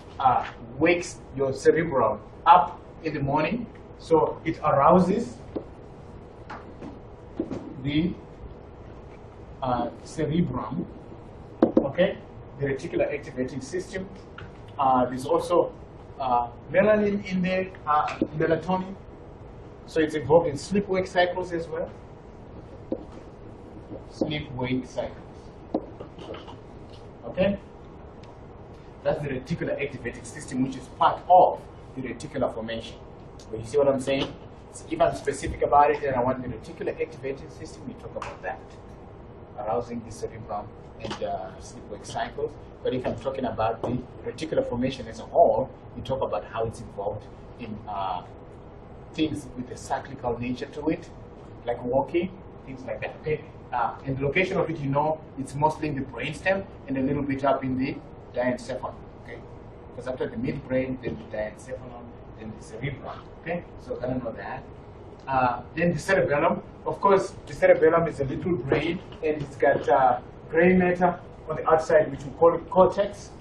wakes your cerebrum up in the morning. So it arouses the cerebrum. Okay, the reticular activating system. There's also melanin in there, melatonin. So it's involved in sleep-wake cycles as well. Sleep-wake cycles. Okay? That's the reticular activating system, which is part of the reticular formation. But you see what I'm saying? So if I'm specific about it and I want the reticular activating system, we talk about that, arousing the cerebrum and sleep-wake cycles. But if I'm talking about the reticular formation as a whole, we talk about how it's involved in things with a cyclical nature to it, like walking, things like that. Okay, and the location of it, you know, it's mostly in the brainstem and a little bit up in the diencephalon. Okay, because after the midbrain, then the diencephalon, then the cerebrum. Okay, so I don't know that. Then the cerebellum. Of course, the cerebellum is a little brain, and it's got gray matter on the outside, which we call it cortex.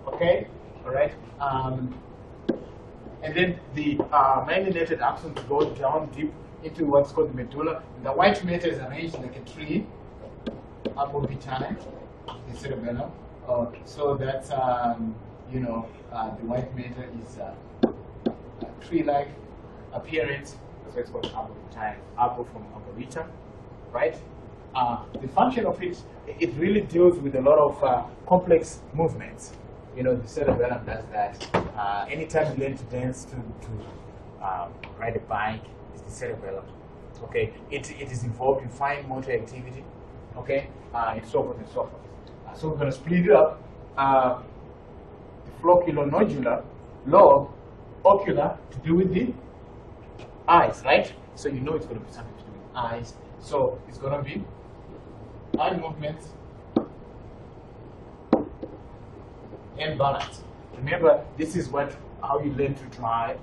Okay, all right. And then the myelinated axons go down deep into what's called the medulla. The white matter is arranged like a tree up over time, the cerebellum. So that's you know, the white matter is a tree-like appearance. That's why it's called arboretine, arbo from arboreta, right? The function of it, it really deals with a lot of complex movements. You know, the cerebellum does that. Anytime you learn to dance, to ride a bike, it's the cerebellum. Okay, it is involved in fine motor activity. Okay, and so forth and so forth. So we're going to split it up. The flocculonodular, lobe, ocular, to do with the eyes, right? So you know it's going to be something to do with eyes. So it's going to be eye movements and balance. Remember, this is how you learn to drive,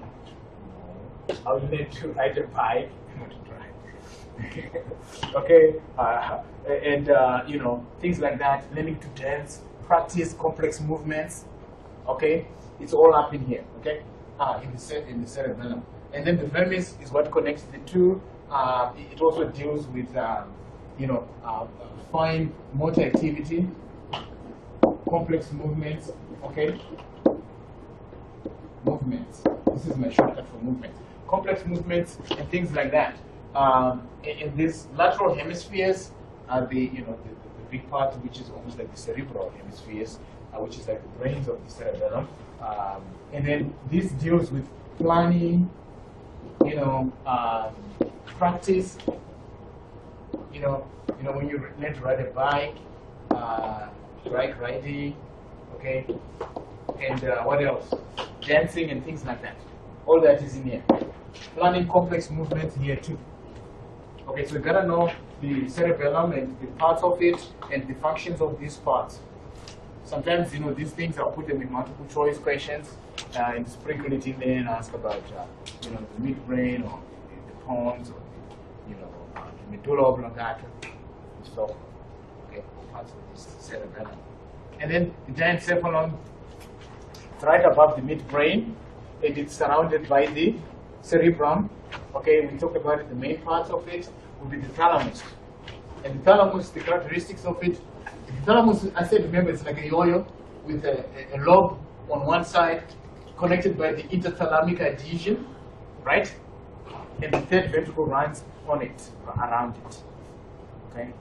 how you learn to ride a bike, not to drive. Okay, and you know, things like that. Learning to dance, practice complex movements. Okay, it's all up in here. Okay, in the cerebellum. And then the vermis is what connects the two. It also deals with you know, fine motor activity, complex movements. Okay, movements. This is my shortcut for movements. Complex movements and things like that. In these lateral hemispheres are the big part, which is almost like the cerebral hemispheres, which is like the brains of the cerebellum. And then this deals with planning, you know, practice. You know, when you learn to ride a bike, bike riding, okay, and what else? Dancing and things like that. All that is in here. Planning complex movements here too. Okay, so you gotta know the cerebellum and the parts of it and the functions of these parts. Sometimes, you know, these things, I'll put them in multiple choice questions and sprinkle it in there and ask about, you know, the midbrain or the pons or, you know, the medulla oblongata and so on. Okay, parts of this cerebellum. And then the diencephalon, it's right above the midbrain, and it's surrounded by the cerebrum. Okay, we talked about it. The main parts of it will be the thalamus. And the thalamus, the characteristics of it, the thalamus, I said, remember, it's like a yo-yo with a lobe on one side connected by the interthalamic adhesion, right? And the third ventricle runs on it, around it. Okay?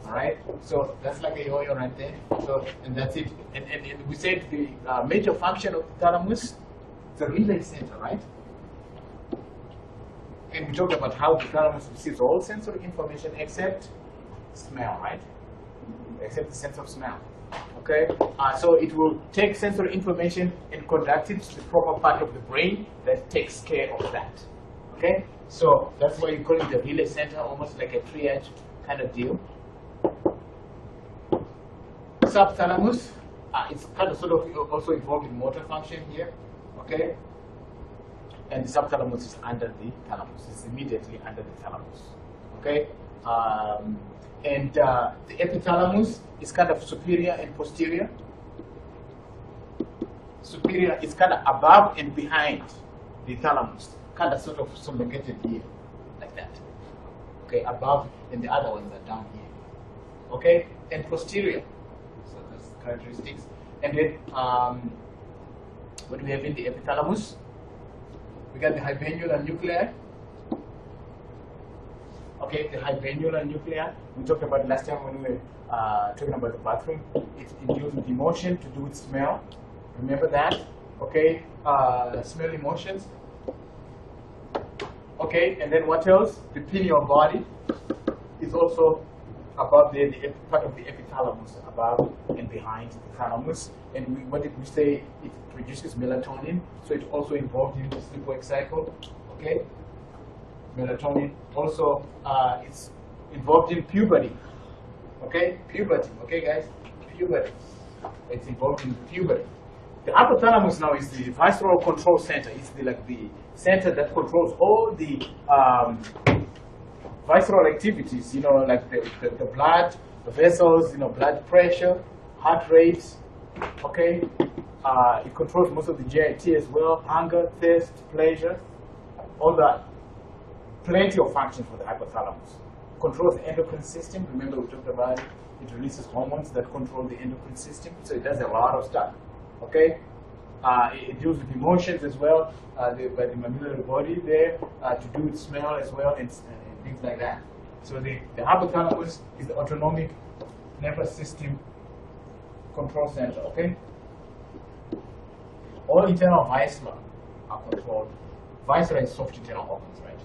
All right? So that's like a yo-yo right there. So, and that's it. And we said the major function of the thalamus, it's a relay center, right? And we talked about how the thalamus receives all sensory information except smell, right? Except the sense of smell. Okay? So it will take sensory information and conduct it to the proper part of the brain that takes care of that. Okay? So that's why you call it the relay center, almost like a triage kind of deal. Subthalamus, it's kind of sort of also involved in motor function here. Okay? And the subthalamus is under the thalamus. It's immediately under the thalamus. Okay? And the epithalamus is kind of superior and posterior. Superior is kind of above and behind the thalamus. Kind of sort of located here, like that. Okay, above, and the other ones are down here. Okay? And posterior. So that's characteristics. And then, what do we have in the epithalamus? We got the hypennular nuclei. Okay, the hypennular nuclei. We talked about it last time when we were talking about the bathroom. It deals with emotion to do with smell. Remember that? Okay, smell emotions. Okay, and then what else? The pineal body is also above there, the part of the epithalamus, above and behind the thalamus. And what did we say? It produces melatonin, so it's also involved in the sleep-wake cycle. Okay, melatonin. Also, it's involved in puberty. Okay, puberty. Okay, guys, puberty. It's involved in puberty. The hypothalamus now is the visceral control center. It's the center that controls all the visceral activities. You know, like the blood, the vessels. You know, blood pressure, heart rate. Okay, it controls most of the GIT as well. Hunger, thirst, pleasure, all that. Plenty of functions for the hypothalamus. Controls the endocrine system. Remember we talked about it. It releases hormones that control the endocrine system. So it does a lot of stuff. Okay, it deals with emotions as well, the mammillary body there, to do with smell as well, and things like that. So the hypothalamus is the autonomic nervous system control center. Okay, all internal viscera are controlled. Viscera is soft internal organs, right?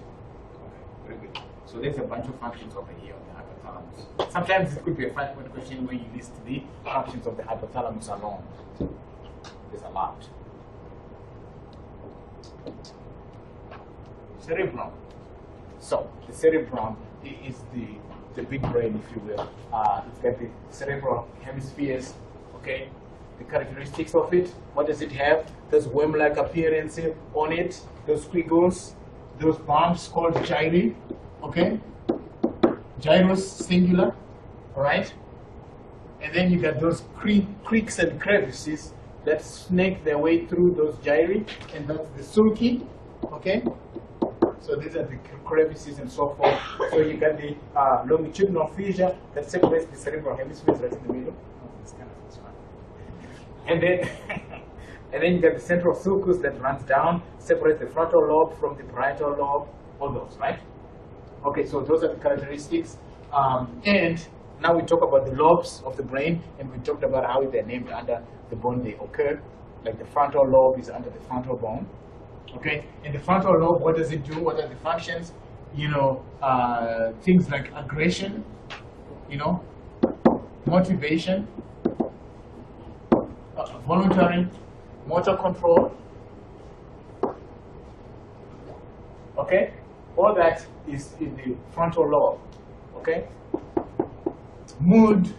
Okay, very good. So there's a bunch of functions over here on the hypothalamus. Sometimes it could be a 5-point question where you list the functions of the hypothalamus alone. There's a lot. Cerebrum. So the cerebrum is the big brain, if you will. It's got the cerebral hemispheres. Okay, the characteristics of it. What does it have? There's worm-like appearance on it. Those squiggles, those bumps called gyri. Okay, gyros singular. All right, and then you got those creaks and crevices that snake their way through those gyri, and that's the sulci. Okay, so these are the crevices and so forth. So you got the longitudinal fissure that separates the cerebral hemispheres right in the middle. And then you got the central sulcus that runs down, separates the frontal lobe from the parietal lobe. All those, right? Okay, so those are the characteristics. And now we talk about the lobes of the brain, and we talked about how they're named under the bone they occur. Like the frontal lobe is under the frontal bone. Okay, in the frontal lobe, what does it do? What are the functions? You know, things like aggression, you know, motivation, voluntary, motor control. Okay, all that is in the frontal lobe. Okay, mood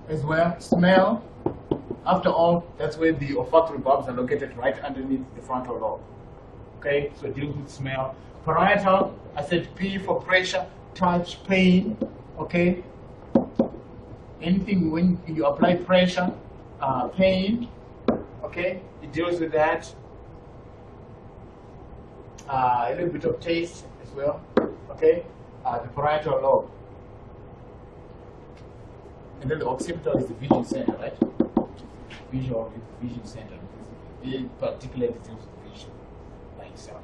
as well, smell. After all, that's where the olfactory bulbs are located, right underneath the frontal lobe. Okay, so it deals with smell. Parietal, I said P for pressure, touch, pain. Okay, anything when you apply pressure, pain. Okay, it deals with that. A little bit of taste as well. Okay, the parietal lobe. And then the occipital is the vision center, right? Vision center. It particularly deals with vision by itself.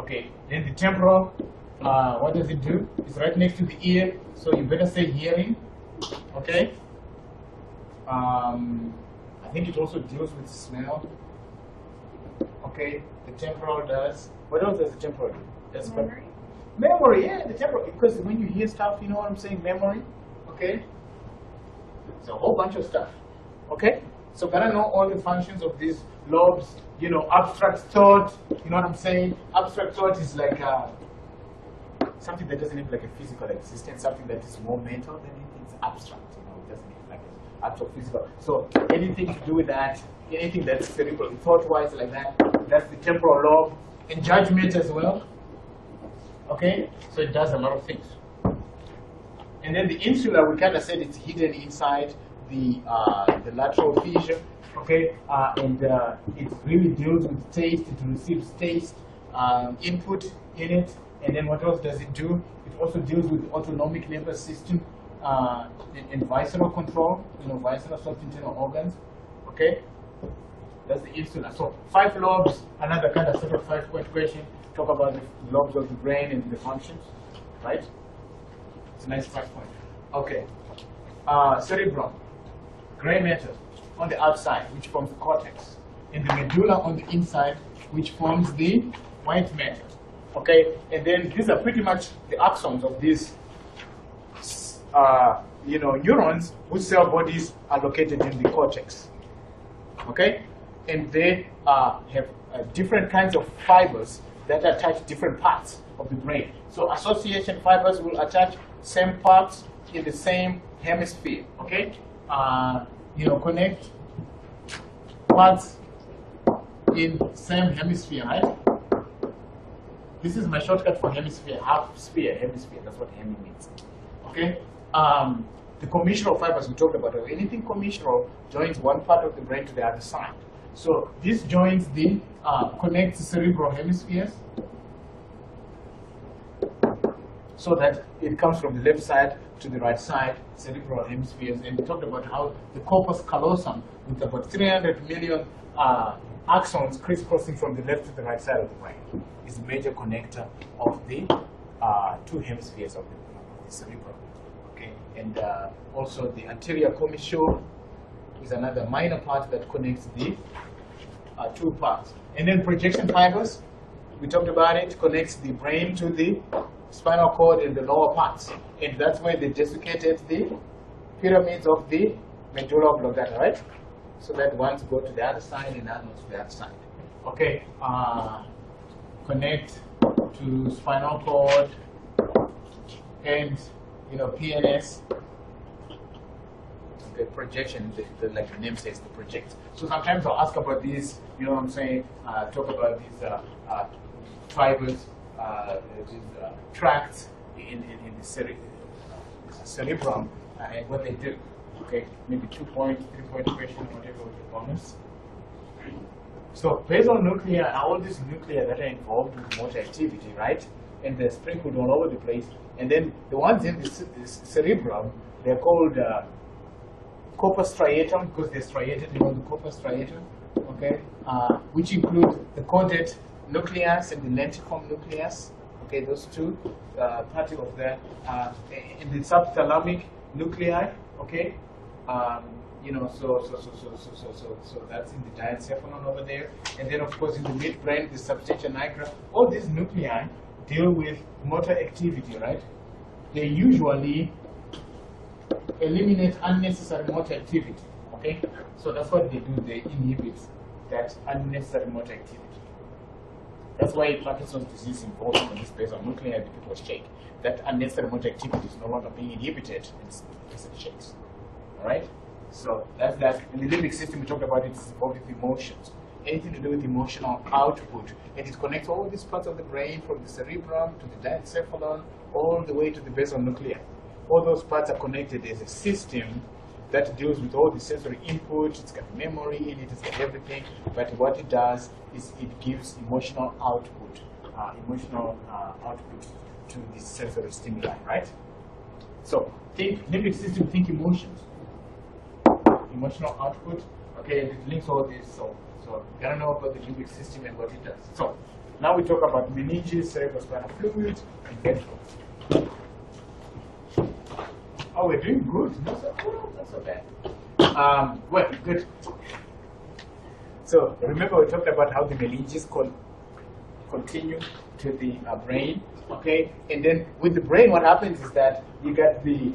Okay, then the temporal, what does it do? It's right next to the ear, so you better say hearing. Okay. I think it also deals with smell. Okay, the temporal does. What else does the temporal do? That's Memory. Memory, yeah, the temporal. Because when you hear stuff, you know what I'm saying? Memory. Okay. It's a whole bunch of stuff. Okay. So gotta know all the functions of these lobes. You know, abstract thought. You know what I'm saying? Abstract thought is like something that doesn't have like a physical existence. Something that is more mental than anything. It's abstract. You know, it doesn't have like an actual physical. So anything to do with that, anything that's cerebral, thought-wise like that, that's the temporal lobe. And judgment as well. Okay, so it does a lot of things. And then the insula, we kind of said it's hidden inside the lateral fissure. Okay, and it really deals with taste. It receives taste input in it. And then what else does it do? It also deals with autonomic nervous system and visceral control. You know, visceral soft internal organs. Okay, that's the insula. So 5 lobes. Another kind of sort of 5-point question. Talk about the lobes of the brain and the functions, right? It's a nice 5-point. Okay. Cerebrum, gray matter on the outside, which forms the cortex. and the medulla on the inside, which forms the white matter. Okay, and then these are pretty much the axons of these neurons whose cell bodies are located in the cortex. Okay, and they have different kinds of fibers that attach different parts of the brain. So association fibers will attach same parts in the same hemisphere. Okay, connect parts in same hemisphere, right? This is my shortcut for hemisphere, half sphere, hemisphere. That's what hemi means. Okay. The commissural fibers we talked about, or anything commissural joins one part of the brain to the other side. So this joins the connects the cerebral hemispheres, so that it comes from the left side to the right side, cerebral hemispheres. And we talked about how the corpus callosum, with about 300 million axons crisscrossing from the left to the right side of the brain, is a major connector of the two hemispheres of the cerebrum. Okay, and also the anterior commissure is another minor part that connects the two parts. And then projection fibers, we talked about it, connects the brain to the spinal cord and the lower parts, and that's where they desiccated the pyramids of the medulla oblongata, right? So that ones go to the other side and others to the other side. Okay, connect to spinal cord and PNS. The projection, like the name says, the project. So sometimes I'll ask about these. You know what I'm saying? Talk about these fibers, these tracts in the cerebrum and what they do. Okay, maybe 2-point, 3-point question, whatever with the bonus. So basal nuclei are all these nuclei that are involved with motor activity, right? And they're sprinkled all over the place. And then the ones in the cerebrum, they're called corpus striatum, because they're striated around the corpus striatum, okay? Which include the caudate nucleus and the lentiform nucleus. Okay, those two particles there. In the subthalamic nuclei, okay? So that's in the diencephalon over there. And then, of course, in the midbrain, the substantia nigra. All these nuclei deal with motor activity, right? They usually eliminate unnecessary motor activity, okay? So that's what they do. They inhibit that unnecessary motor activity. That's why Parkinson's disease involves on this basal nuclei, the people shake. That unnecessary motor activity is no longer being inhibited, and it shakes. All right? So that's that. In the limbic system, we talked about it, it's involved with emotions. Anything to do with emotional output. And it connects all these parts of the brain, from the cerebrum to the diencephalon, all the way to the basal nuclei. All those parts are connected as a system that deals with all the sensory input. It's got memory in it, it's got everything. But what it does is it gives emotional output to the sensory stimuli, right? So think limbic system, think emotions. Emotional output, okay, and it links all this. So you gotta know about the limbic system and what it does. So now we talk about meninges, cerebrospinal fluid, and ventricles. Oh, we're doing good. Not so bad. Well, good. So remember we talked about how the meninges continue to the brain, okay? And then with the brain, what happens is that you get the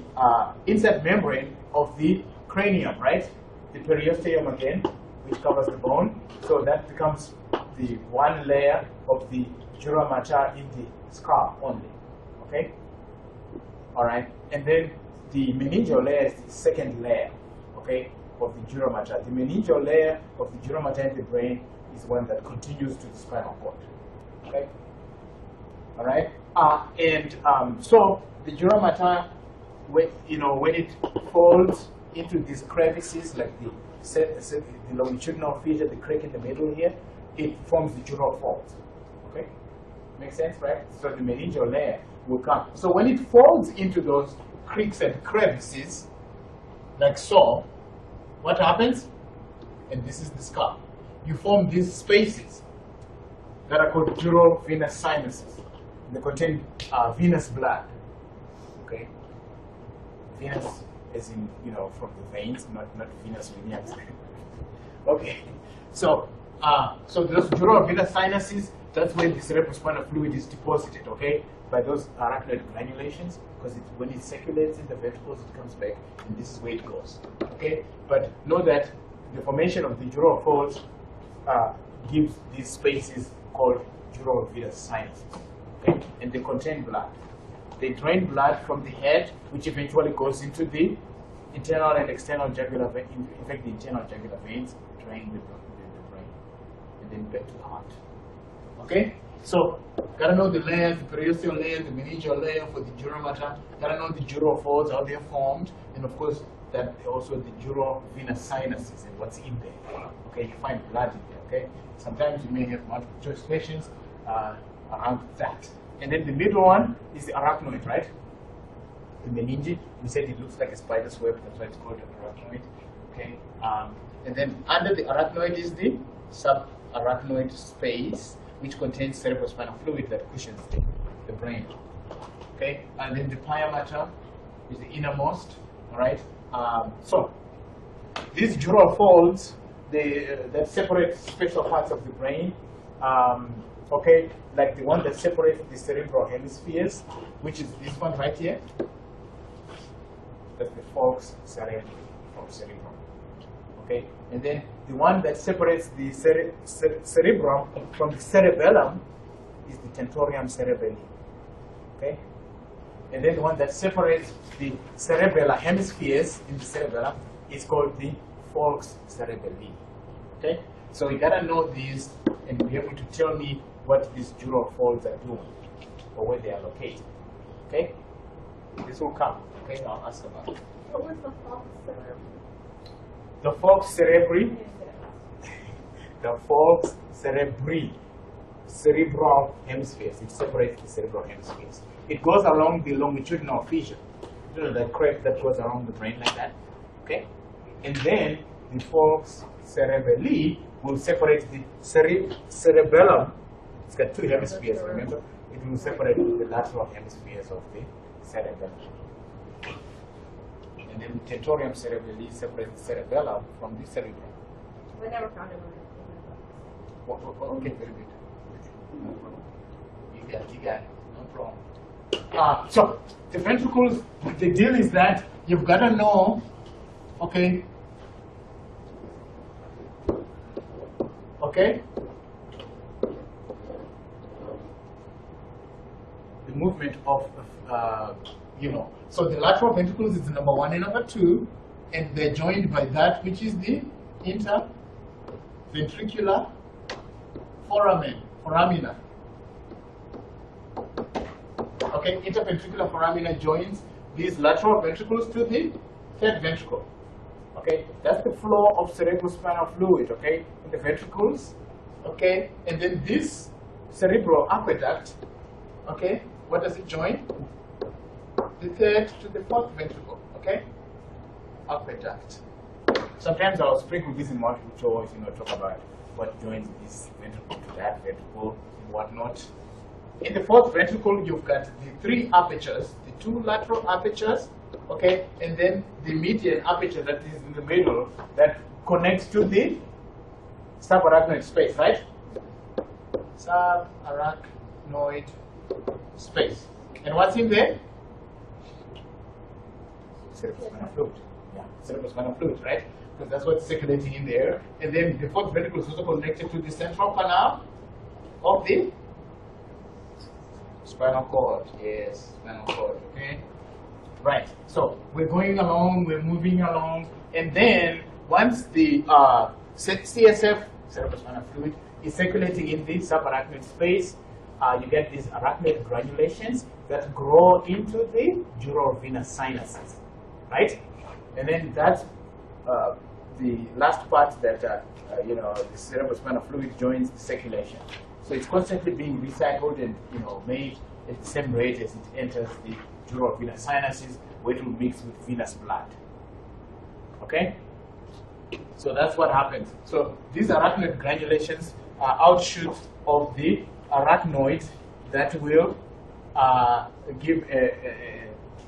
inside membrane of the cranium, right? The periosteum again, which covers the bone. So that becomes the one layer of the dura mater in the skull only, okay? All right, and then the meningeal layer is the second layer, okay, of the dura mater. The meningeal layer of the dura mater in the brain is one that continues to the spinal cord, okay? All right, so the dura mater, when it folds into these crevices, like the longitudinal feature, the crack in the middle here, it forms the dural fold. Okay, makes sense, right? So the meningeal layer will come. So when it folds into those creaks and crevices, like so, what happens? And this is the skull. You form these spaces that are called dural venous sinuses. They contain venous blood. Okay, venous, as in, from the veins, not venous veneers. Okay, so So those dural sinuses, that's when the cerebrospinal fluid is deposited, okay, by those arachnoid granulations, because when it circulates in the ventricles, it comes back, and this is where it goes, okay? But know that the formation of the dural folds gives these spaces called dural venous sinuses, okay? And they contain blood. They drain blood from the head, which eventually goes into the internal and external jugular vein. In fact, the internal jugular veins drain the brain, and then back to the heart. Okay? So, gotta know the layers, the periosteal layer, the meningeal layer for the dura mater. Gotta know the dural folds, how they're formed, and of course, that also the dural venous sinuses and what's in there. Okay, you find blood in there. Okay, sometimes you may have multiple choice questions around that. And then the middle one is the arachnoid, right? The meninge. We said it looks like a spider's web. That's why it's called an arachnoid. Okay, and then under the arachnoid is the subarachnoid space, which contains cerebrospinal fluid that cushions the brain. Okay, and then the pia mater is the innermost. All right. So these dural folds, that separate special parts of the brain. Okay, like the one that separates the cerebral hemispheres, which is this one right here. That's the falx cerebri from cerebrum. Okay, and then the one that separates the cerebrum from the cerebellum is the tentorium cerebelli. Okay, and then the one that separates the cerebellar hemispheres in the cerebellum is called the falx cerebelli. Okay, so you gotta know these and be able to tell me what these dural folds are doing or where they are located. Okay, this will come. Okay, I'll ask about it. What was the falx cerebri? The falx cerebri. The falx cerebri. Cerebral hemispheres. It separates the cerebral hemispheres. It goes along the longitudinal fissure. You know, that crack that goes around the brain like that. Okay? And then the falx cerebelli will separate the cerebellum. It's got two hemispheres, remember? It will separate the lateral hemispheres of the cerebellum. And then the tentorium cerebelli separates the cerebellum from the cerebrum. We never found it. Okay, very good. No problem. You got it. No problem. So, the ventricles, the deal is that you've got to know, okay, the movement of, so the lateral ventricles is number 1 and number 2, and they're joined by that which is the interventricular foramina. Okay, interventricular foramina joins these lateral ventricles to the third ventricle. Okay, that's the flow of cerebrospinal fluid, okay, in the ventricles. Okay, and then this cerebral aqueduct, okay, what does it join? The third to the fourth ventricle, okay? Aqueduct. Sometimes I'll sprinkle this in multiple choice, talk about what joins this ventricle to that ventricle and whatnot. In the fourth ventricle, you've got the 3 apertures, the 2 lateral apertures, okay, and then the median aperture that is in the middle that connects to the subarachnoid space, right? Subarachnoid space. And what's in there? Cerebrospinal fluid. Yeah, cerebrospinal fluid, right? Because that's what's circulating in there. And then the fourth ventricle is also connected to the central canal of the spinal cord. Yes, spinal cord, okay? Right, so we're going along, we're moving along, and then once the CSF, cerebrospinal fluid, is circulating in the subarachnoid space, you get these arachnoid granulations that grow into the dural venous sinuses, right? And then that's the last part that, the cerebrospinal fluid joins the circulation. So it's constantly being recycled and, made at the same rate as it enters the dural venous sinuses, where it will mix with venous blood. Okay? So that's what happens. So these arachnoid granulations are outshoots of the arachnoid that will give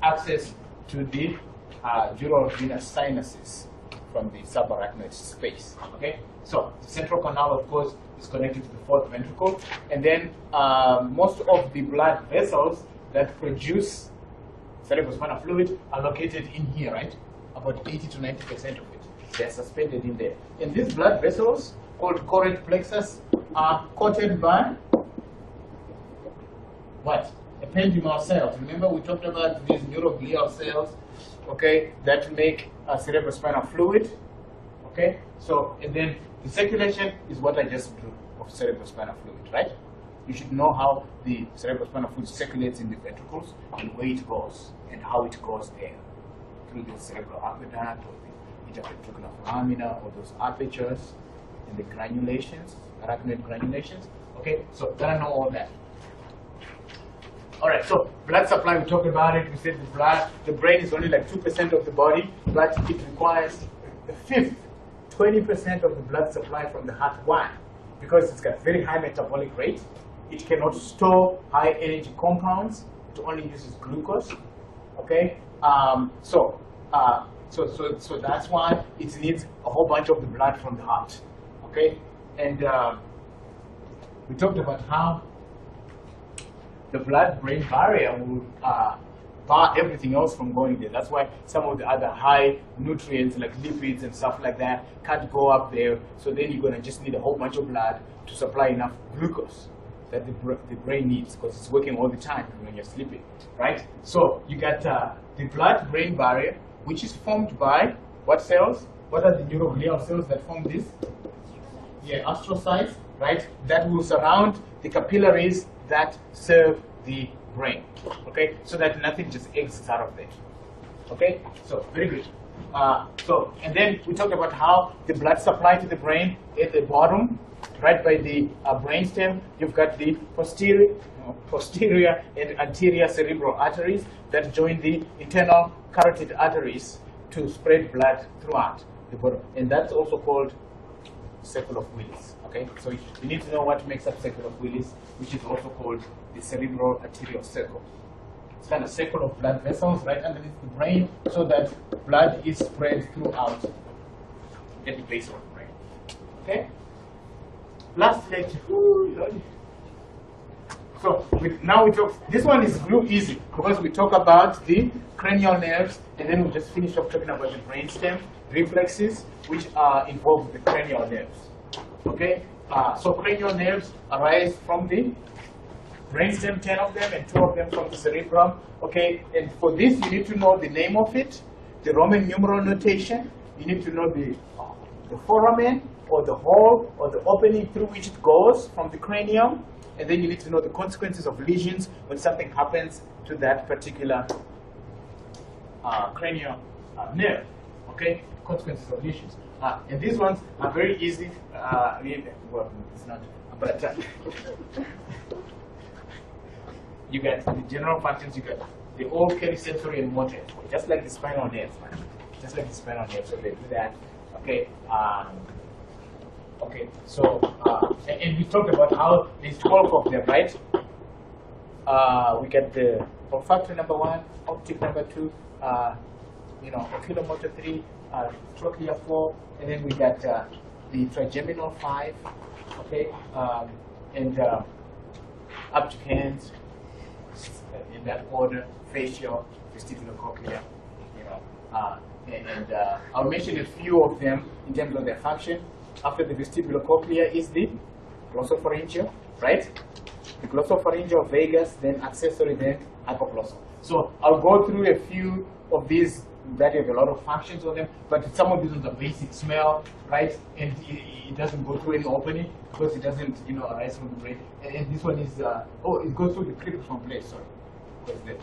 access to the dural venous sinuses from the subarachnoid space. Okay, so the central canal, of course, is connected to the fourth ventricle, and then most of the blood vessels that produce cerebrospinal fluid are located in here, right? About 80 to 90% of it, they're suspended in there. And these blood vessels, called current plexus, are coated by what? Ependymal cells. Remember we talked about these neuroglial cells, okay, that make cerebrospinal fluid, okay? So, and then the circulation is what I just drew of cerebrospinal fluid, right? You should know how the cerebrospinal fluid circulates in the ventricles and where it goes and how it goes there, through the cerebral aqueduct or the interventricular foramina or those apertures and the granulations, arachnoid granulations, okay? So, gotta know all that. All right, so blood supply, we talked about it. We said the brain is only like 2% of the body, but it requires a fifth, 20% of the blood supply from the heart. Why? Because it's got very high metabolic rate. It cannot store high energy compounds. It only uses glucose. Okay, so that's why it needs a whole bunch of the blood from the heart. Okay, and we talked about how the blood-brain barrier will bar everything else from going there. That's why some of the other high nutrients like lipids and stuff like that can't go up there. So then you're going to just need a whole bunch of blood to supply enough glucose that the brain needs, because it's working all the time when you're sleeping, right? So you got the blood-brain barrier, which is formed by what cells? What are the neuroglial cells that form this? Yeah, astrocytes, right? That will surround the capillaries that serve the brain, okay? So that nothing just exits out of there, okay? So, very good. And then we talked about how the blood supply to the brain at the bottom, right by the brainstem, you've got the posterior and anterior cerebral arteries that join the internal carotid arteries to spread blood throughout the bottom. And that's also called circle of Willis. Okay, so you need to know what makes up circle of Willis, which is also called the cerebral arterial circle. It's kind of circle of blood vessels right underneath the brain, so that blood is spread throughout at the base of the brain. Okay. Last lecture. So now we talk. This one is real easy because we talk about the cranial nerves, and then we just finish up talking about the brainstem reflexes, which are involved with the cranial nerves. Okay, so cranial nerves arise from the brainstem, 10 of them, and 2 of them from the cerebrum. Okay, and for this you need to know the name of it, the Roman numeral notation. You need to know the foramen, or the hole, or the opening through which it goes from the cranium, and then you need to know the consequences of lesions when something happens to that particular cranial nerve. Okay, consequences of lesions. And these ones are very easy. Well, it's not, but you get the general functions. You get the all sensory and motor, just like the spinal nerves, man. Just like the spinal nerves. So they do that. Okay. Okay. So and we talked about how there's 12 of them, right? We get the olfactory number 1, optic number 2. Oculomotor 3, trochlea 4, and then we got the trigeminal 5, okay, and optic hands in that order, facial, vestibulocochlear, and I'll mention a few of them in terms of their function. After the vestibulocochlear is the glossopharyngeal, right? The glossopharyngeal, vagus, then accessory, then hypoglossal. So I'll go through a few of these that have a lot of functions on them, but some of these ones are basic: smell, right? And it doesn't go through any opening because it doesn't, arise from the brain. And this one is, it goes through the cribriform plate, sorry. Because the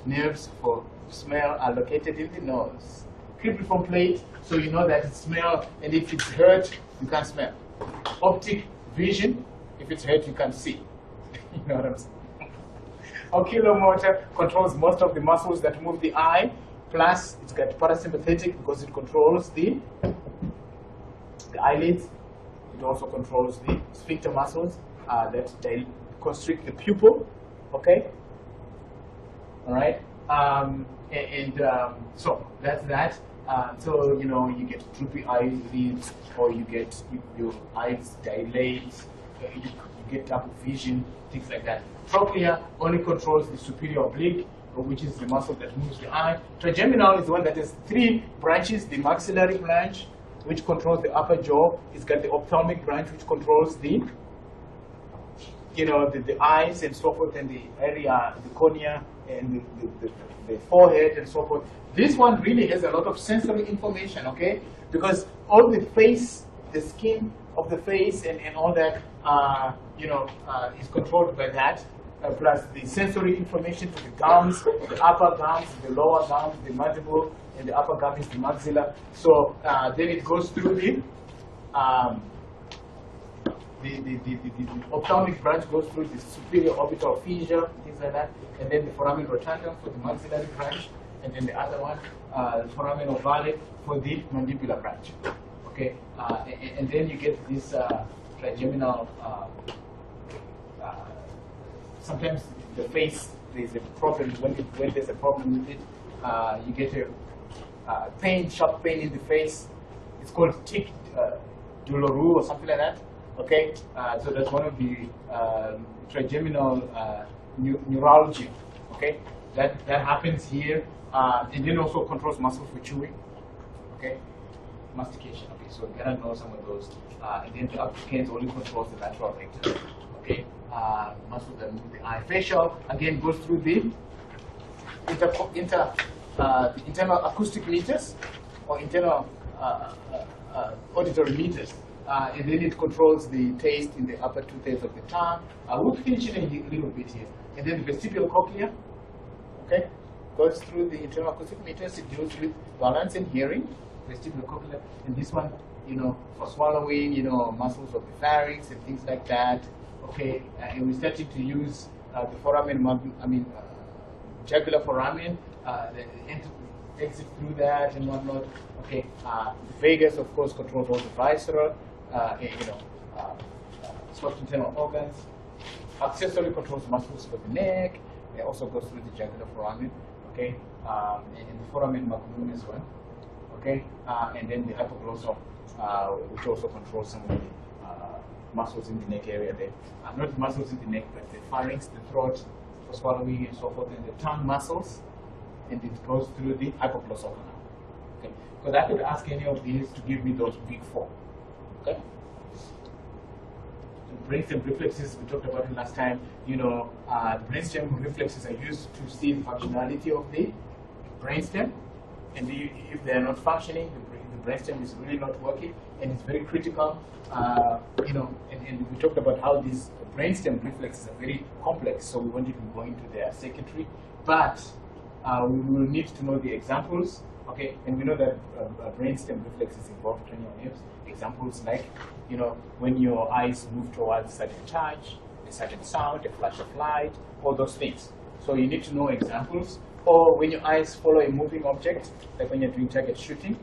nerves for smell are located in the nose. Cribriform plate, so you know that it's smell, and if it's hurt, you can't smell. Optic vision, if it's hurt, you can't see. You know what I'm saying? Oculomotor controls most of the muscles that move the eye. Plus, it's got parasympathetic because it controls the eyelids. It also controls the sphincter muscles that they constrict the pupil. Okay. All right. So that's that. So, you know, you get droopy eyelids, or you get your eyes dilate, you get double vision, things like that. Trochlea only controls the superior oblique, which is the muscle that moves the eye. Trigeminal is the one that has 3 branches: the maxillary branch, which controls the upper jaw. It's got the ophthalmic branch, which controls the, you know, the eyes and so forth, and the area, the cornea, and the forehead and so forth. This one really has a lot of sensory information, okay? Because all the face, the skin of the face and all that, you know, is controlled by that. Plus the sensory information to the gums, the upper gums, the lower gums, the mandible, and the upper gum is the maxilla. So then it goes through the ophthalmic branch goes through the superior orbital fissure, things like that, and then the foramen rotundum for the maxillary branch, and then the other one, the foramen ovale for the mandibular branch. Okay, and then you get this trigeminal. Sometimes the face, there's a problem. When there's a problem with it, you get a pain, sharp pain in the face. It's called tic douloureux or something like that. Okay, so that's one of the trigeminal neuralgia. Okay, that happens here, and then also controls muscles for chewing. Okay, mastication. Okay, so you gotta know some of those. And then the applicants only controls the lateral rectum. Okay, muscles that move the eye. Facial again goes through the internal acoustic meters or internal auditory meters. And then it controls the taste in the upper 2/3 of the tongue. We'll finish in a little bit here. And then the vestibular cochlea, okay, goes through the internal acoustic meters. It deals with balance and hearing, vestibular cochlea. And this one, you know, for swallowing, you know, muscles of the pharynx and things like that. Okay, and we started to use the foramen, jugular foramen, exit through that and whatnot. Okay, the vagus, of course, controls all the visceral, soft internal organs. Accessory controls muscles for the neck. It also goes through the jugular foramen. Okay, and the foramen magnum as well. Okay, and then the hypoglossal, which also controls some of the muscles in the neck area there. Not muscles in the neck, but the pharynx, the throat for swallowing and so forth, and the tongue muscles, and it goes through the hypoglossal canal. Okay, because I could ask any of these to give me those big 4. Okay. The brainstem reflexes we talked about it last time. You know, brainstem reflexes are used to see the functionality of the brainstem, and if they are not functioning, the brainstem is really not working, and it's very critical. You know, and we talked about how these brainstem reflexes are very complex, so we won't even go into their circuitry, but we will need to know the examples, okay? And we know that brainstem reflexes involve cranial nerves. Examples like, you know, when your eyes move towards a certain touch, a certain sound, a flash of light, all those things. So you need to know examples. Or when your eyes follow a moving object, like when you're doing target shooting.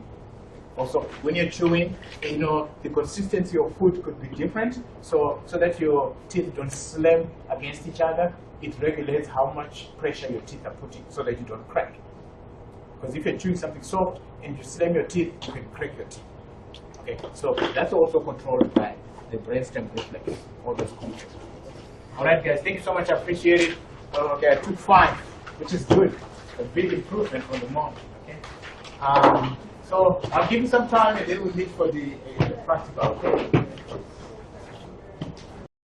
Also, when you're chewing, you know, the consistency of food could be different, so that your teeth don't slam against each other. It regulates how much pressure your teeth are putting, so that you don't crack. Because if you're chewing something soft and you slam your teeth, you can crack your teeth. Okay, so that's also controlled by the brainstem reflex, all those concepts. All right, guys, thank you so much. I appreciate it. Okay, I took 5, which is good. A big improvement from the morning. Okay. So I'll give you some time, and then we'll meet for the practical. Okay.